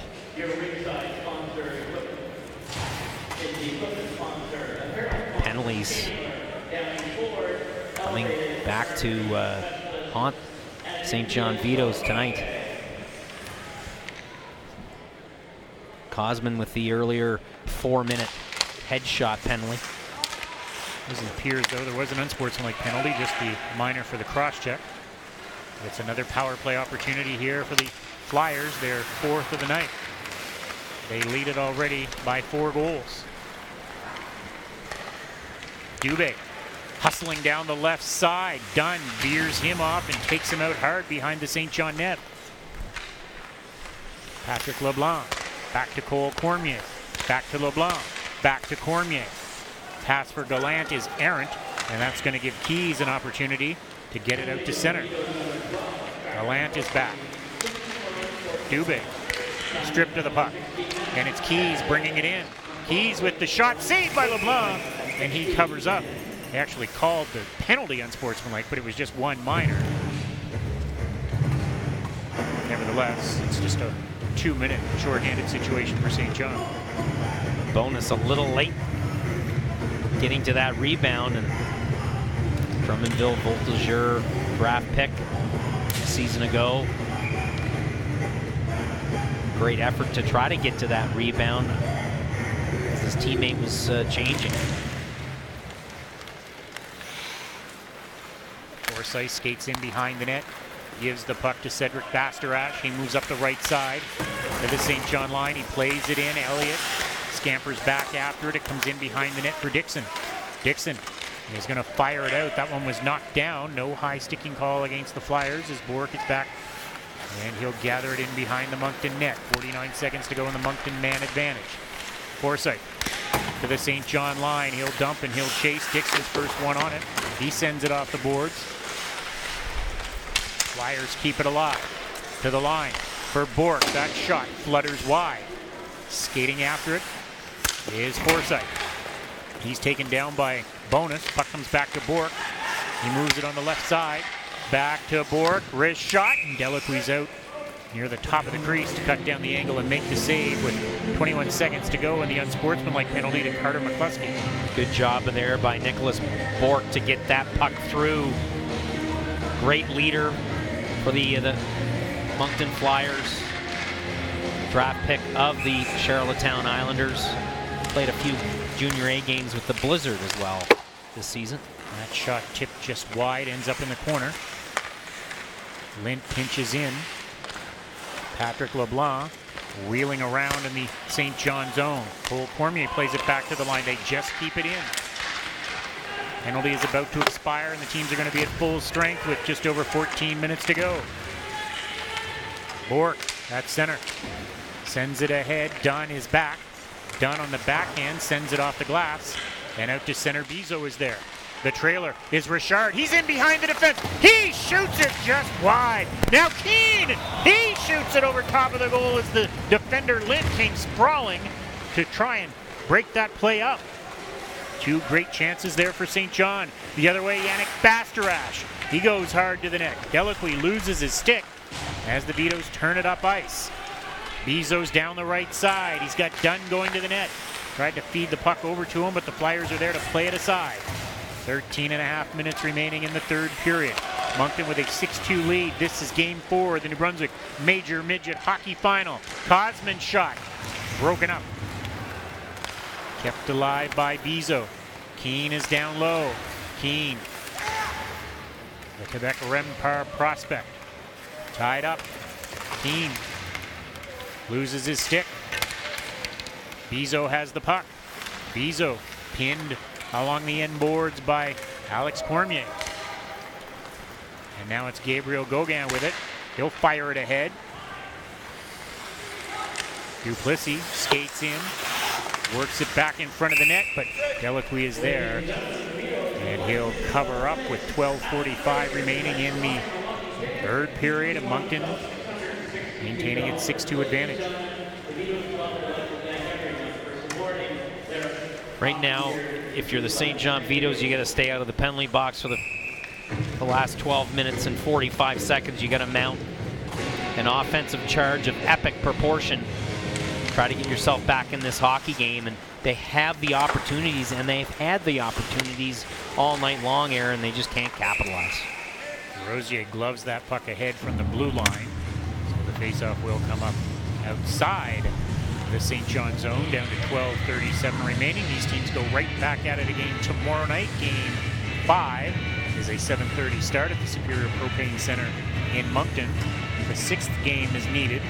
S2: Penalties coming back to haunt St. John Vitos tonight. Cosman with the earlier 4-minute headshot penalty.
S1: This appears though there was an unsportsmanlike penalty, just the minor for the cross-check. It's another power play opportunity here for the Flyers, their 4th of the night. They lead it already by 4 goals. Dubé hustling down the left side. Dunn veers him off and takes him out hard behind the St. John net. Patrick LeBlanc. Back to Cole Cormier. Back to LeBlanc. Back to Cormier. Pass for Gallant is errant, and that's going to give Keys an opportunity to get it out to center. Gallant is back. Dubé stripped of the puck. And it's Keys bringing it in. Keys with the shot, saved by LeBlanc, and he covers up. They actually called the penalty unsportsmanlike, but it was just one minor. Nevertheless, it's just a 2-minute shorthanded situation for St. John.
S2: Bonus a little late getting to that rebound, and Drummondville Voltigeur draft pick a season ago. Great effort to try to get to that rebound as his teammate was changing.
S1: Forsyth skates in behind the net, gives the puck to Cedric Bastarache. He moves up the right side to the St. John line. He plays it in. Elliott scampers back after it. It comes in behind the net for Dixon. Dixon is going to fire it out. That one was knocked down. No high sticking call against the Flyers as Bork is back. And he'll gather it in behind the Moncton net. 49 seconds to go in the Moncton man advantage. Forsyth to the St. John line. He'll dump and he'll chase. Dixon's first one on it. He sends it off the boards. Flyers keep it alive. To the line for Bork. That shot flutters wide. Skating after it is Forsyth. He's taken down by Bonus. Puck comes back to Bork. He moves it on the left side. Back to Bork. Wrist shot. And Delacroix out near the top of the crease to cut down the angle and make the save with 21 seconds to go and the unsportsmanlike penalty to Carter McCluskey.
S2: Good job there by Nicholas Bork to get that puck through. Great leader for the Moncton Flyers. Draft pick of the Charlottetown Islanders. Played a few junior A games with the Blizzard as well this season.
S1: That shot tipped just wide, ends up in the corner. Lint pinches in. Patrick LeBlanc wheeling around in the St. John zone. Cole Cormier plays it back to the line. They just keep it in. Penalty is about to expire, and the teams are going to be at full strength with just over 14 minutes to go. Bork at center. Sends it ahead. Dunn is back. Dunn on the backhand sends it off the glass. And out to center. Bizo is there. The trailer is Richard. He's in behind the defense. He shoots it just wide. Now Keane, he shoots it over top of the goal as the defender Lynn came sprawling to try and break that play up. Two great chances there for St. John. The other way, Yannick Bastarache. He goes hard to the net. Delacroix loses his stick as the Vitos turn it up ice. Bizo's down the right side. He's got Dunn going to the net. Tried to feed the puck over to him, but the Flyers are there to play it aside. 13.5 minutes remaining in the third period. Moncton with a 6-2 lead. This is game 4 of the New Brunswick Major Midget Hockey Final. Cosman shot. Broken up. Kept alive by Bizo. Keane is down low. Keane. The Quebec Rempart prospect. Tied up. Keane loses his stick. Bizo has the puck. Bizo pinned along the end boards by Alex Cormier. And now it's Gabriel Gauguin with it. He'll fire it ahead. Duplessis skates in, works it back in front of the net, but Delacroix is there. And he'll cover up with 12:45 remaining in the third period of Moncton maintaining its 6-2 advantage.
S2: Right now, if you're the St. John Vitos, you got to stay out of the penalty box for the last 12 minutes and 45 seconds. You got to mount an offensive charge of epic proportion. Try to get yourself back in this hockey game, and they have the opportunities, and they've had the opportunities all night long, Aaron. They just can't capitalize.
S1: Rosier gloves that puck ahead from the blue line. So the faceoff will come up outside the St. John zone, down to 12:37 remaining. These teams go right back at it again tomorrow night. Game 5 is a 7:30 start at the Superior Propane Center in Moncton. The 6th game is needed.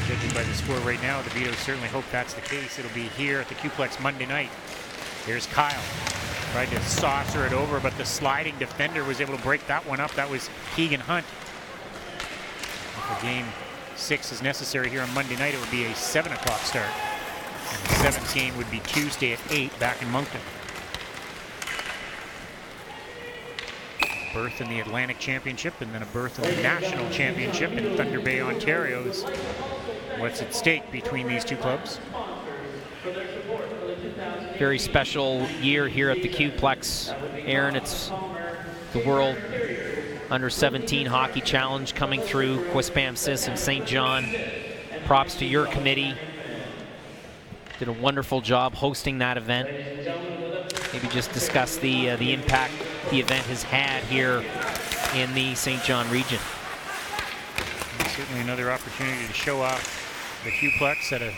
S1: Judging by the score right now, the Vitos certainly hope that's the case. It'll be here at the Q-Plex Monday night. Here's Kyle. Tried to saucer it over, but the sliding defender was able to break that one up. That was Keegan Hunt. If a game 6 is necessary here on Monday night, it would be a 7 o'clock start. And the 7th game would be Tuesday at 8 back in Moncton. berth in the Atlantic Championship and then a berth in the National Championship in Thunder Bay, Ontario is what's at stake between these two clubs.
S2: Very special year here at the Q-Plex. Aaron, it's the World Under-17 Hockey Challenge coming through Quispamsis and St. John. Props to your committee. Did a wonderful job hosting that event. Maybe just discuss the impact the event has had here in the St. John region.
S1: Certainly another opportunity to show off the Q-Plex at a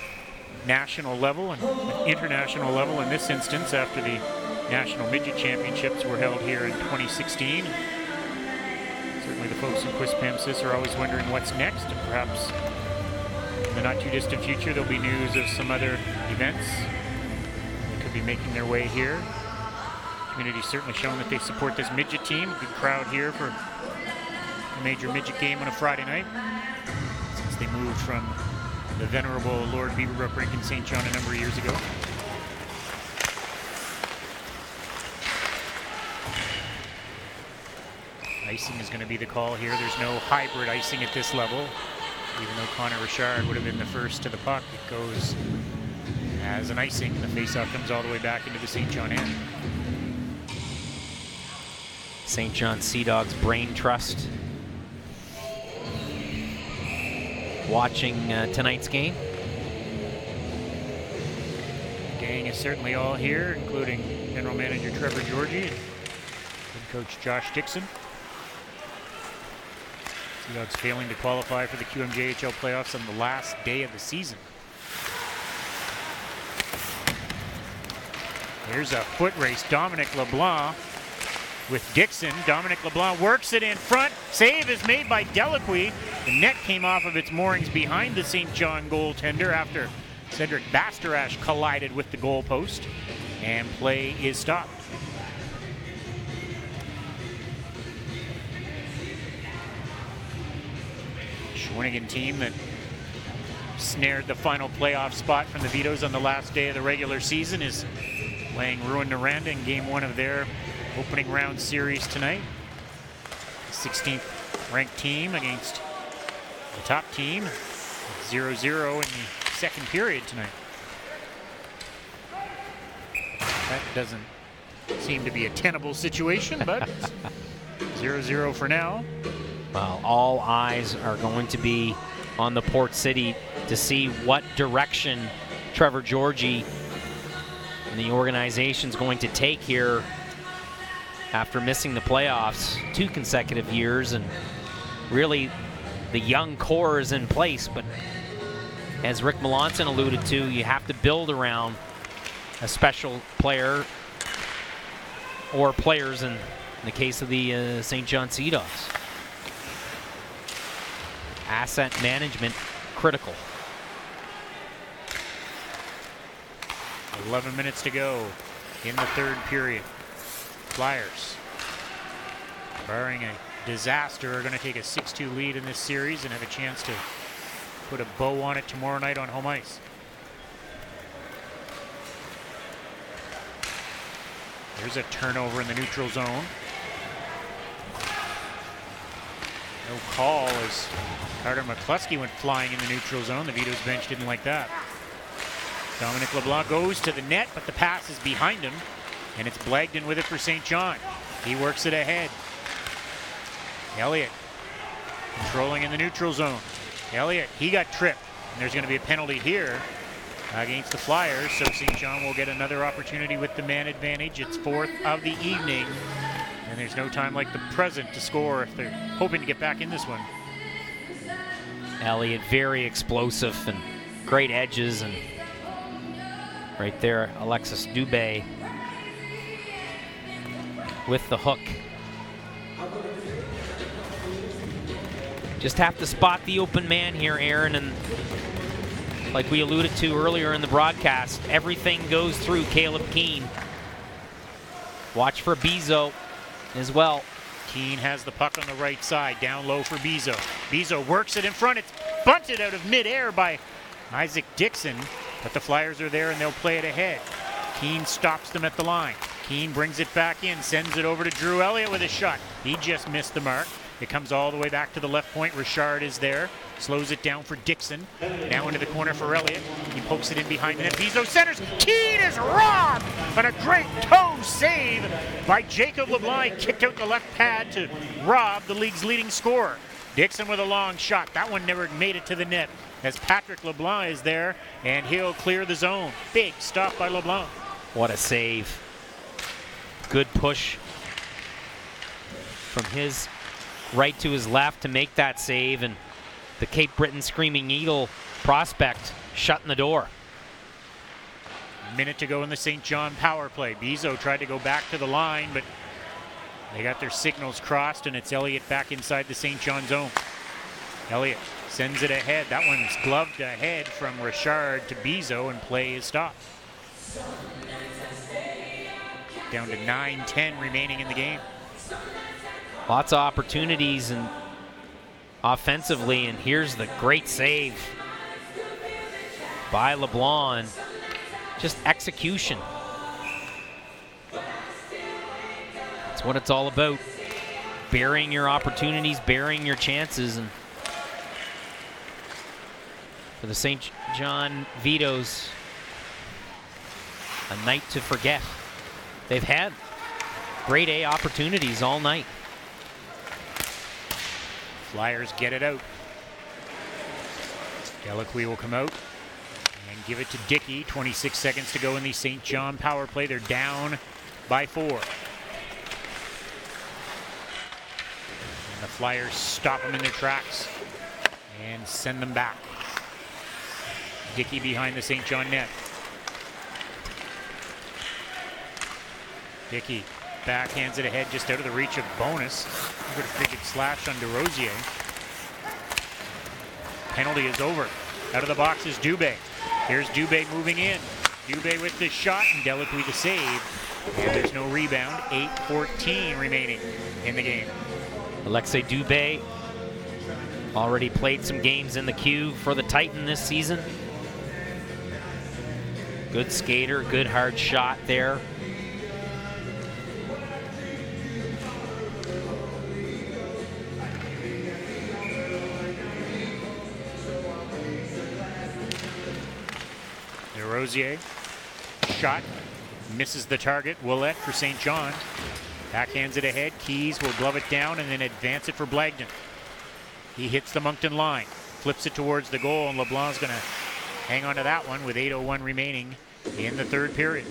S1: national level and an international level in this instance after the National Midget Championships were held here in 2016. Certainly the folks in Quispamsis are always wondering what's next, and perhaps in the not too distant future there'll be news of some other events that could be making their way here. The community's certainly shown that they support this midget team. Good crowd here for a major midget game on a Friday night since they moved from the venerable Lord Beaverbrook rink in St. John a number of years ago. Icing is going to be the call here. There's no hybrid icing at this level. Even though Connor Richard would have been the first to the puck, it goes as an icing. The faceoff comes all the way back into the St. John end.
S2: St. John Sea Dogs Brain Trust watching tonight's game.
S1: The gang is certainly all here, including General Manager Trevor Georgie and head coach Josh Dixon. Sea Dogs failing to qualify for the QMJHL playoffs on the last day of the season. Here's a foot race. Dominic LeBlanc with Dixon. Dominic LeBlanc works it in front. Save is made by Delacqui. The net came off of its moorings behind the St. John goaltender after Cedric Bastarash collided with the goalpost, and play is stopped. Shawinigan team that snared the final playoff spot from the Vitos on the last day of the regular season is laying ruin to Randa in game one of their opening round series tonight. 16th ranked team against the top team, 0-0 in the second period tonight. That doesn't seem to be a tenable situation, but 0-0 for now.
S2: Well, all eyes are going to be on the Port City to see what direction Trevor Georgie and the organization's going to take here after missing the playoffs 2 consecutive years, and really the young core is in place, but as Rick Melanson alluded to, you have to build around a special player or players in the case of the St. John Sea Dogs. Asset management critical.
S1: 11 minutes to go in the third period. Flyers, barring a disaster, are going to take a 6-2 lead in this series and have a chance to put a bow on it tomorrow night on home ice. There's a turnover in the neutral zone. No call as Carter McCluskey went flying in the neutral zone. The Vito's bench didn't like that. Dominic LeBlanc goes to the net, but the pass is behind him, and it's Blagden with it for St. John. He works it ahead. Elliott controlling in the neutral zone. Elliott, he got tripped, and there's going to be a penalty here against the Flyers, so St. John will get another opportunity with the man advantage. It's 4th of the evening, and there's no time like the present to score if they're hoping to get back in this one.
S2: Elliott, very explosive and great edges, and right there, Alexis Dubé with the hook. Just have to spot the open man here, Aaron, and like we alluded to earlier in the broadcast, everything goes through Caleb Keane. Watch for Bizo as well.
S1: Keane has the puck on the right side, down low for Bizo. Bizo works it in front. It's bunted out of midair by Isaac Dixon, but the Flyers are there and they'll play it ahead. Keane stops them at the line. Keane brings it back in, sends it over to Drew Elliott with a shot. He just missed the mark. It comes all the way back to the left point. Richard is there. Slows it down for Dixon. Now into the corner for Elliott. He pokes it in behind the net. Vito centers. Keane is robbed! And a great toe save by Jacob LeBlanc. Kicked out the left pad to rob the league's leading scorer. Dixon with a long shot. That one never made it to the net as Patrick LeBlanc is there, and he'll clear the zone. Big stop by LeBlanc.
S2: What a save. Good push from his right to his left to make that save, and the Cape Breton Screaming Eagle prospect shutting the door.
S1: Minute to go in the St. John power play. Bizo tried to go back to the line, but they got their signals crossed, and it's Elliott back inside the St. John zone. Elliott sends it ahead. That one's gloved ahead from Richard to Bizo, and play is stopped. Down to 9:10 remaining in the game.
S2: Lots of opportunities and offensively, and here's the great save by LeBlanc. Just execution. That's what it's all about. Burying your opportunities, burying your chances, and for the St. John Vitos, a night to forget. They've had grade A opportunities all night.
S1: Flyers get it out. Delacroix will come out and give it to Dickey. 26 seconds to go in the St. John power play. They're down by 4. And the Flyers stop them in their tracks and send them back. Dickey behind the St. John net. Dickey backhands it ahead just out of the reach of Bonus. Look at a big slash on DeRosier. Penalty is over. Out of the box is Dubé. Here's Dubé moving in. Dubé with the shot and Delacroix the save. And there's no rebound. 8:14 remaining in the game.
S2: Alexei Dubé already played some games in the queue for the Titan this season. Good skater, good hard shot there.
S1: Rosier, shot, misses the target. Willett for St. John. Backhands it ahead. Keys will glove it down and then advance it for Blagden. He hits the Moncton line, flips it towards the goal, and LeBlanc's going to hang on to that one with 8:01 remaining in the third period.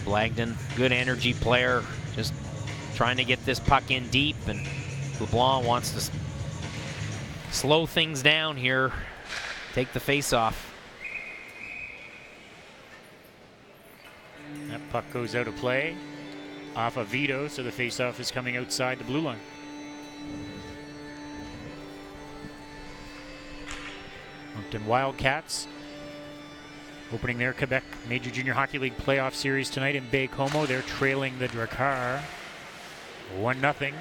S2: Blagden, good energy player, just trying to get this puck in deep, and LeBlanc wants to slow things down here, take the face off.
S1: That puck goes out of play off of Vito, so the face-off is coming outside the blue line. Moncton Wildcats opening their Quebec Major Junior Hockey League playoff series tonight in Baie-Comeau. They're trailing the Drakkar 1-0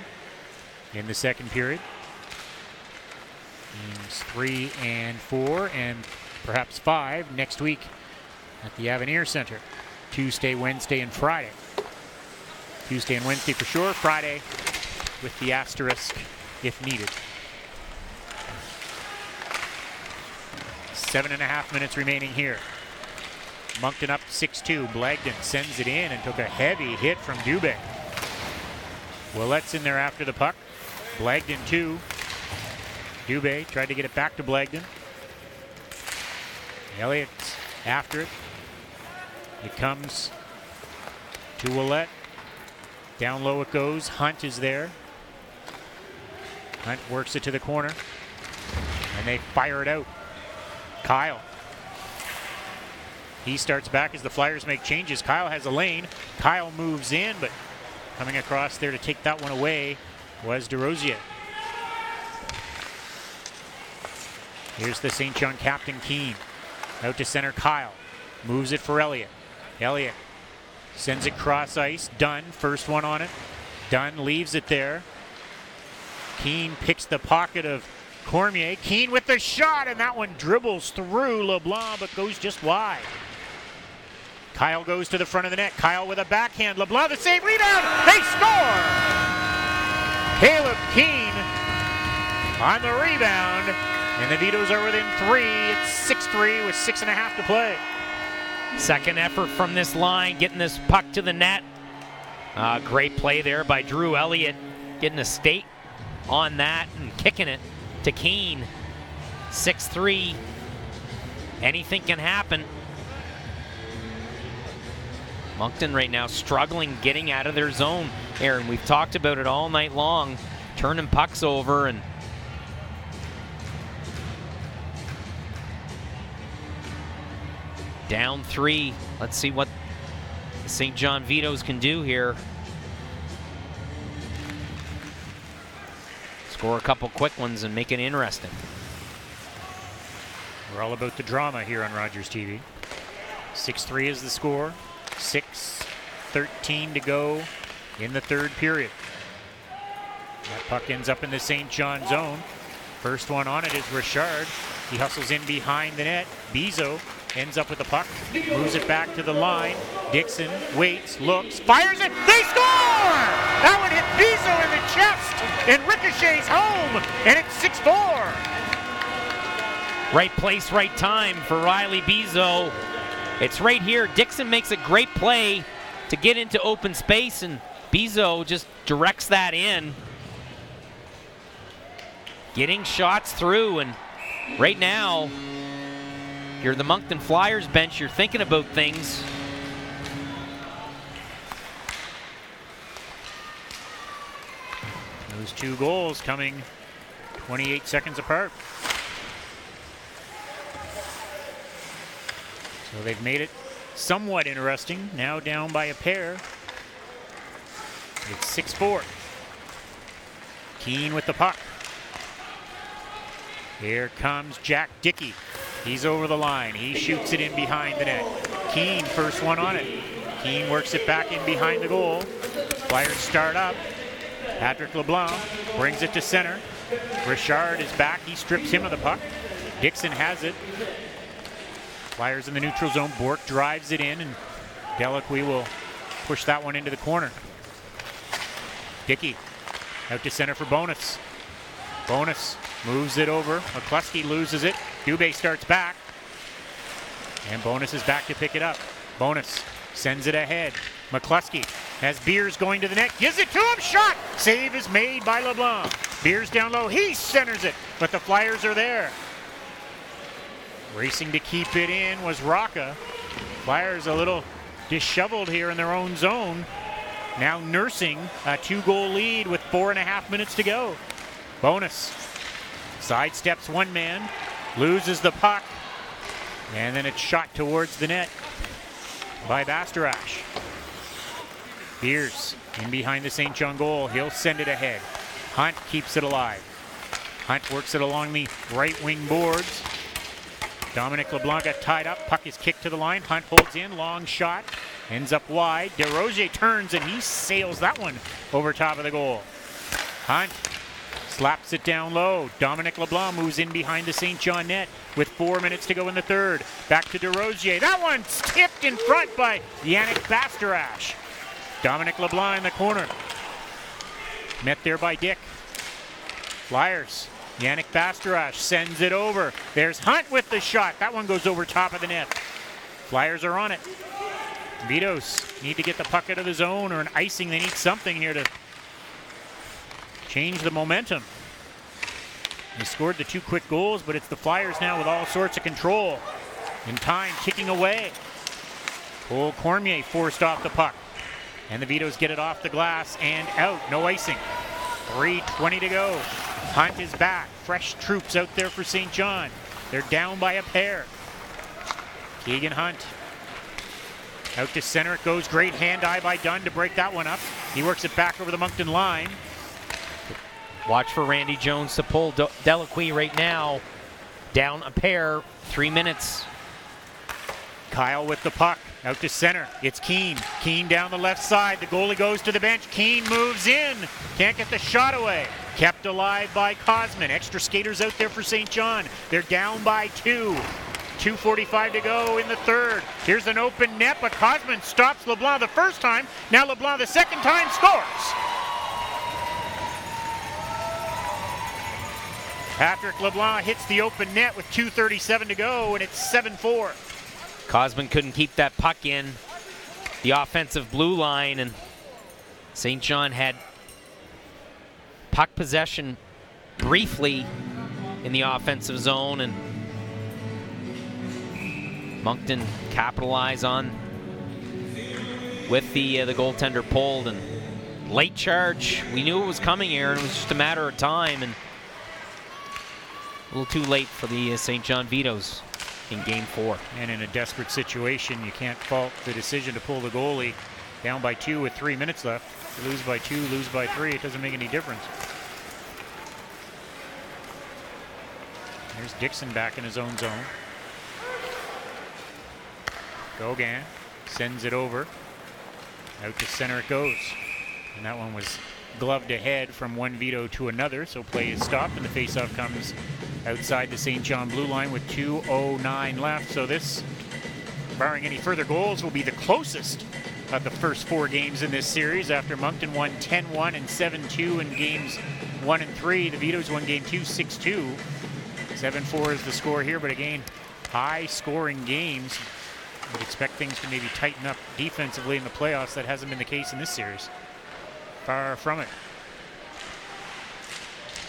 S1: in the second period. Games 3 and 4 and perhaps 5 next week at the Avenir Center. Tuesday, Wednesday, and Friday. Tuesday and Wednesday for sure. Friday with the asterisk if needed. 7.5 minutes remaining here. Moncton up 6-2. Blagden sends it in and took a heavy hit from Dubé. Willett's in there after the puck. Blagden 2. Dubé tried to get it back to Blagden. Elliott after it. It comes to Willett. Down low it goes. Hunt is there. Hunt works it to the corner. And they fire it out. Kyle. He starts back as the Flyers make changes. Kyle has a lane. Kyle moves in, but coming across there to take that one away was DeRosier. Here's the St. John captain, Keane. Out to center, Kyle. Moves it for Elliott. Elliott sends it cross ice. Dunn, first one on it. Dunn leaves it there. Keane picks the pocket of Cormier, Keane with the shot, and that one dribbles through LeBlanc, but goes just wide. Kyle goes to the front of the net. Kyle with a backhand. LeBlanc, the save, rebound. They score! Caleb Keane on the rebound, and the Vitos are within 3. It's 6-3 with 6.5 to play.
S2: Second effort from this line, getting this puck to the net. Great play there by Drew Elliott, getting a skate on that and kicking it to Keane. 6-3. Anything can happen. Moncton right now struggling getting out of their zone. Aaron, we've talked about it all night long, turning pucks over, and down 3. Let's see what the St. John Vitos can do here. Score a couple quick ones and make it interesting.
S1: We're all about the drama here on Rogers TV. 6-3 is the score. 6:13 to go in the third period. That puck ends up in the St. John zone. First one on it is Richard. He hustles in behind the net. Vito ends up with the puck, moves it back to the line. Dixon waits, looks, fires it. They score! That one hit Vito in the chest and ricochets home, and it's 6-4.
S2: Right place, right time for Riley Vito. It's right here. Dixon makes a great play to get into open space, and Vito just directs that in. Getting shots through, and right now, you're the Moncton Flyers bench, you're thinking about things.
S1: Those 2 goals coming 28 seconds apart. So they've made it somewhat interesting. Now down by a pair. It's 6-4. Keane with the puck. Here comes Jack Dickey. He's over the line. He shoots it in behind the net. Keane, first one on it. Keane works it back in behind the goal. Flyers start up. Patrick LeBlanc brings it to center. Richard is back. He strips him of the puck. Dixon has it. Flyers in the neutral zone. Bork drives it in, and Delacqui will push that one into the corner. Dickey out to center for Bonus. Bonus moves it over. McCluskey loses it. Dubé starts back. And Bonus is back to pick it up. Bonus sends it ahead. McCluskey has Beers going to the net. Gives it to him. Shot. Save is made by LeBlanc. Beers down low. He centers it. But the Flyers are there. Racing to keep it in was Rocca. Flyers a little disheveled here in their own zone. Now nursing a 2-goal lead with 4.5 minutes to go. Bonus sidesteps one man, loses the puck, and then it's shot towards the net by Bastarash. Beers in behind the St. John goal. He'll send it ahead. Hunt keeps it alive. Hunt works it along the right wing boards. Dominic LeBlanc got tied up. Puck is kicked to the line. Hunt holds in. Long shot. Ends up wide. DeRozier turns and he sails that one over top of the goal. Hunt slaps it down low. Dominic LeBlanc moves in behind the St. John net with 4 minutes to go in the third. Back to DeRozier. That one's tipped in front by Yannick Bastarash. Dominic LeBlanc in the corner. Met there by Dick. Flyers. Yannick Bastarash sends it over. There's Hunt with the shot. That one goes over top of the net. Flyers are on it. Vitos need to get the puck out of the zone or an icing. They need something here to change the momentum. They scored the 2 quick goals, but it's the Flyers now with all sorts of control. In time, kicking away. Cole Cormier forced off the puck. And the Vitos get it off the glass and out. No icing. 3:20 to go. Hunt is back. Fresh troops out there for St. John. They're down by a pair. Keegan Hunt. Out to center it goes. Great hand-eye by Dunn to break that one up. He works it back over the Moncton line.
S2: Watch for Randy Jones to pull Delacqui right now. Down a pair. 3 minutes.
S1: Kyle with the puck. Out to center. It's Keane. Keane down the left side. The goalie goes to the bench. Keane moves in. Can't get the shot away. Kept alive by Cosman. Extra skaters out there for St. John. They're down by 2. 2:45 to go in the third. Here's an open net, but Cosman stops LeBlanc the first time. Now LeBlanc the second time scores. Patrick LeBlanc hits the open net with 2:37 to go, and it's 7-4.
S2: Cosman couldn't keep that puck in the offensive blue line, and St. John had puck possession briefly in the offensive zone, and Moncton capitalized on with the goaltender pulled, and late charge. We knew it was coming here, and it was just a matter of time, and a little too late for the St. John Vitos in Game 4.
S1: And in a desperate situation, you can't fault the decision to pull the goalie. Down by 2 with 3 minutes left. You lose by 2, lose by 3, it doesn't make any difference. There's Dixon back in his own zone. Gauguin sends it over. Out to center it goes. And that one was gloved ahead from one Vito to another, so play is stopped, and the faceoff comes outside the St. John blue line with 2:09 left. So this, barring any further goals, will be the closest of the first 4 games in this series after Moncton won 10-1 and 7-2 in games 1 and 3. The Vitos won game 2, 6-2. 7-4 is the score here, but again, high-scoring games. Would expect things to maybe tighten up defensively in the playoffs. That hasn't been the case in this series. Far from it.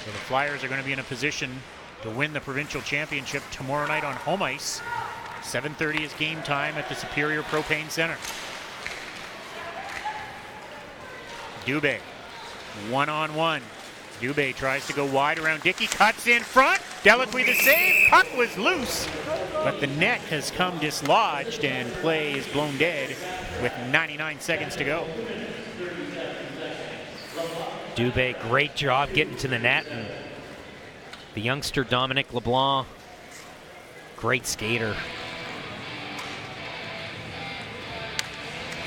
S1: So the Flyers are going to be in a position to win the provincial championship tomorrow night on home ice. 7:30 is game time at the Superior Propane Center. Dubé, 1-on-1. Dubé tries to go wide around Dickey, cuts in front. Delacroix the save. Puck was loose, but the net has come dislodged, and play is blown dead with 99 seconds to go.
S2: Dubé, great job getting to the net, and the youngster Dominic LeBlanc, great skater.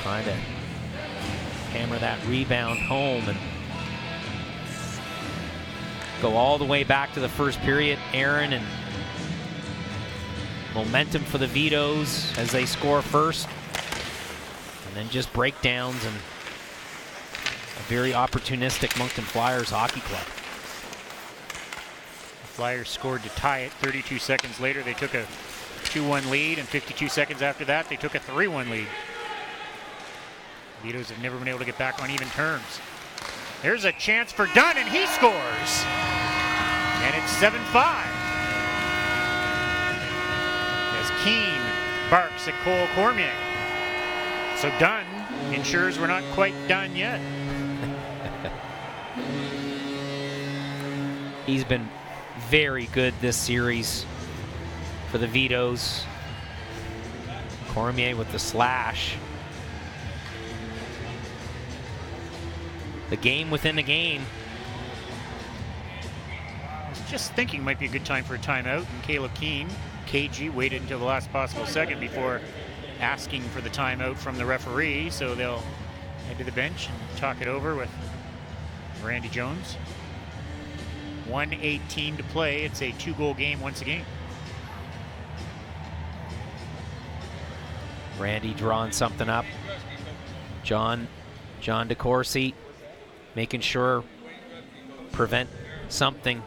S2: Trying to hammer that rebound home and go all the way back to the first period, Aaron, and momentum for the Vitos as they score first, and then just breakdowns and a very opportunistic Moncton Flyers hockey club.
S1: The Flyers scored to tie it. 32 seconds later, they took a 2-1 lead, and 52 seconds after that, they took a 3-1 lead. Vitos have never been able to get back on even terms. There's a chance for Dunn, and he scores. And it's 7-5. As Keane barks at Cole Cormier. So Dunn ensures we're not quite done yet.
S2: He's been very good this series for the Vitos. Cormier with the slash. The game within the game.
S1: I was just thinking might be a good time for a timeout, and Caleb Keane, KG, waited until the last possible second before asking for the timeout from the referee, so they'll head to the bench and talk it over with Randy Jones. 1:18 to play. It's a 2-goal game once again.
S2: Randy drawing something up. John DeCourcy making sure prevent something.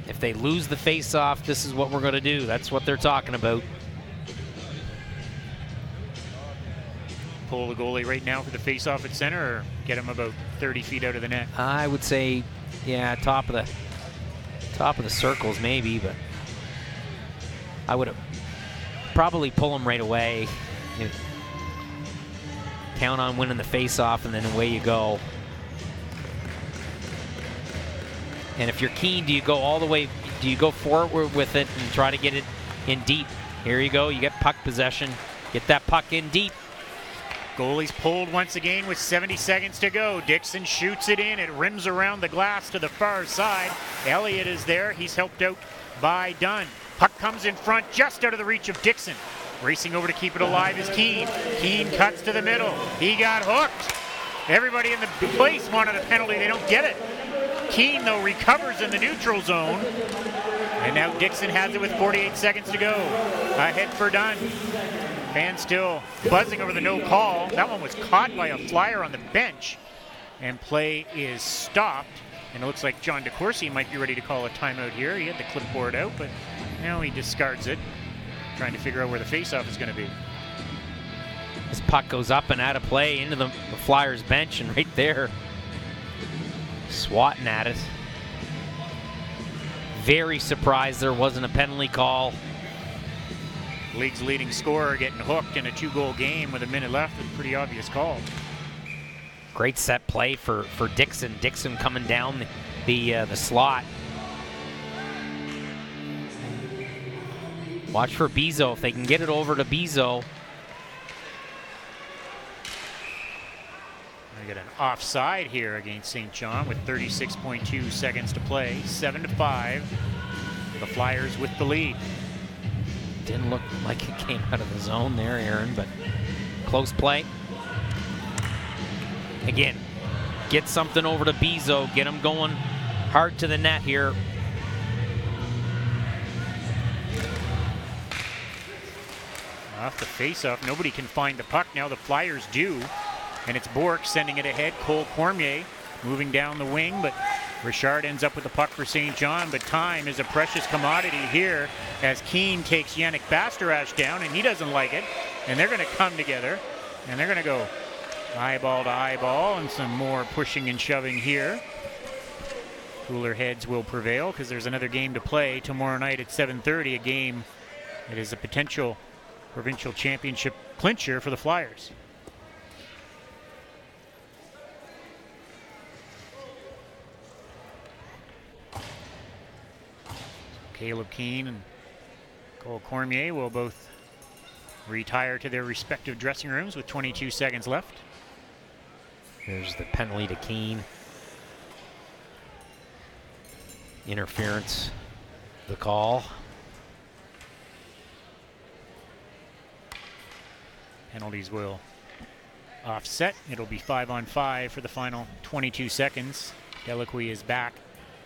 S2: If they lose the face-off, this is what we're going to do. That's what they're talking about.
S1: Pull the goalie right now for the face-off at center, or get him about 30 feet out of the net?
S2: I would say, yeah, top of the circles maybe, but I would probably pull him right away. Count on winning the face-off, and then away you go. And if you're Keane, do you go all the way? Do you go forward with it and try to get it in deep? Here you go. You get puck possession. Get that puck in deep.
S1: Goalie's pulled once again with 70 seconds to go. Dixon shoots it in. It rims around the glass to the far side. Elliott is there. He's helped out by Dunn. Puck comes in front, just out of the reach of Dixon. Racing over to keep it alive is Keane. Keane cuts to the middle. He got hooked. Everybody in the place wanted a penalty. They don't get it. Keane, though, recovers in the neutral zone. And now Dixon has it with 48 seconds to go. Ahead for Dunn. Fans still buzzing over the no call. That one was caught by a flyer on the bench. And play is stopped. And it looks like John DeCourcy might be ready to call a timeout here. He had the clipboard out, but now he discards it, trying to figure out where the faceoff is going to be.
S2: This puck goes up and out of play into the Flyers bench, and right there, swatting at it. Very surprised there wasn't a penalty call.
S1: League's leading scorer getting hooked in a 2-goal game with a minute left with a pretty obvious call.
S2: Great set play for Dixon. Dixon coming down the slot. Watch for Bizo. If they can get it over to Bizo.
S1: We get an offside here against St. John with 36.2 seconds to play. 7-5. The Flyers with the lead.
S2: Didn't look like it came out of the zone there, Aaron, but close play. Again, get something over to Bizo. Get him going hard to the net here.
S1: Off the face-off, nobody can find the puck. Now the Flyers do, and it's Bourque sending it ahead. Cole Cormier moving down the wing, but Richard ends up with the puck for St. John, but time is a precious commodity here as Keane takes Yannick Bastarache down, and he doesn't like it, and they're going to come together, and they're going to go eyeball to eyeball, and some more pushing and shoving here. Cooler heads will prevail because there's another game to play tomorrow night at 7:30, a game that is a potential provincial championship clincher for the Flyers. Caleb Keane and Cole Cormier will both retire to their respective dressing rooms with 22 seconds left.
S2: There's the penalty to Keane. Interference, the call.
S1: Penalties will offset. It'll be 5-on-5 for the final 22 seconds. Delacroix is back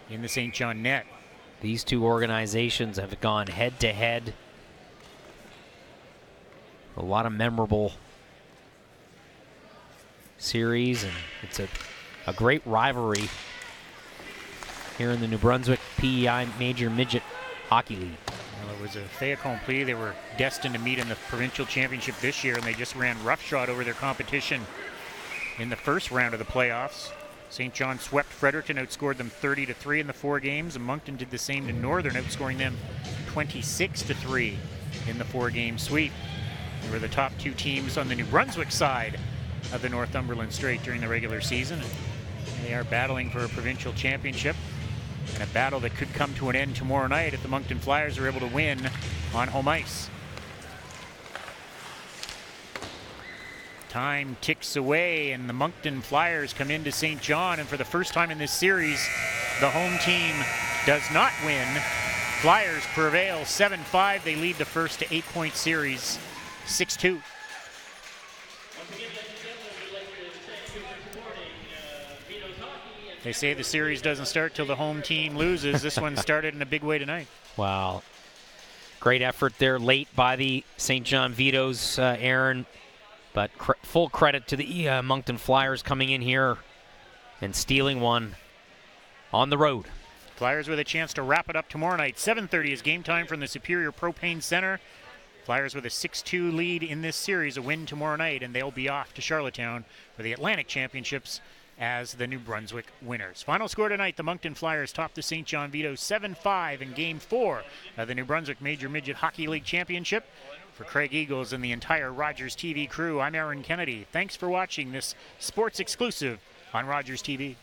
S1: in the St. John net.
S2: These two organizations have gone head-to-head. A lot of memorable series, and it's a great rivalry here in the New Brunswick PEI Major Midget Hockey League.
S1: Well, it was a fait accompli. They were destined to meet in the provincial championship this year, and they just ran roughshod over their competition in the first round of the playoffs. St. John swept Fredericton, outscored them 30-3 in the 4 games, and Moncton did the same to Northern, outscoring them 26-3 in the 4-game sweep. They were the top 2 teams on the New Brunswick side of the Northumberland Strait during the regular season. And they are battling for a provincial championship, and a battle that could come to an end tomorrow night if the Moncton Flyers are able to win on home ice. Time ticks away, and the Moncton Flyers come into St. John, and for the first time in this series, the home team does not win. Flyers prevail 7-5. They lead the first to 8-point series 6-2. They say the series doesn't start till the home team loses. This one started in a big way tonight.
S2: Wow. Great effort there late by the St. John Vitos, Aaron. But full credit to the Moncton Flyers coming in here and stealing one on the road.
S1: Flyers with a chance to wrap it up tomorrow night. 7:30 is game time from the Superior Propane Center. Flyers with a 6-2 lead in this series, a win tomorrow night, and they'll be off to Charlottetown for the Atlantic Championships as the New Brunswick winners. Final score tonight, the Moncton Flyers top the St. John Vito 7-5 in Game 4 of the New Brunswick Major Midget Hockey League Championship. For Craig Eagles and the entire Rogers TV crew, I'm Aaron Kennedy. Thanks for watching this sports exclusive on Rogers TV.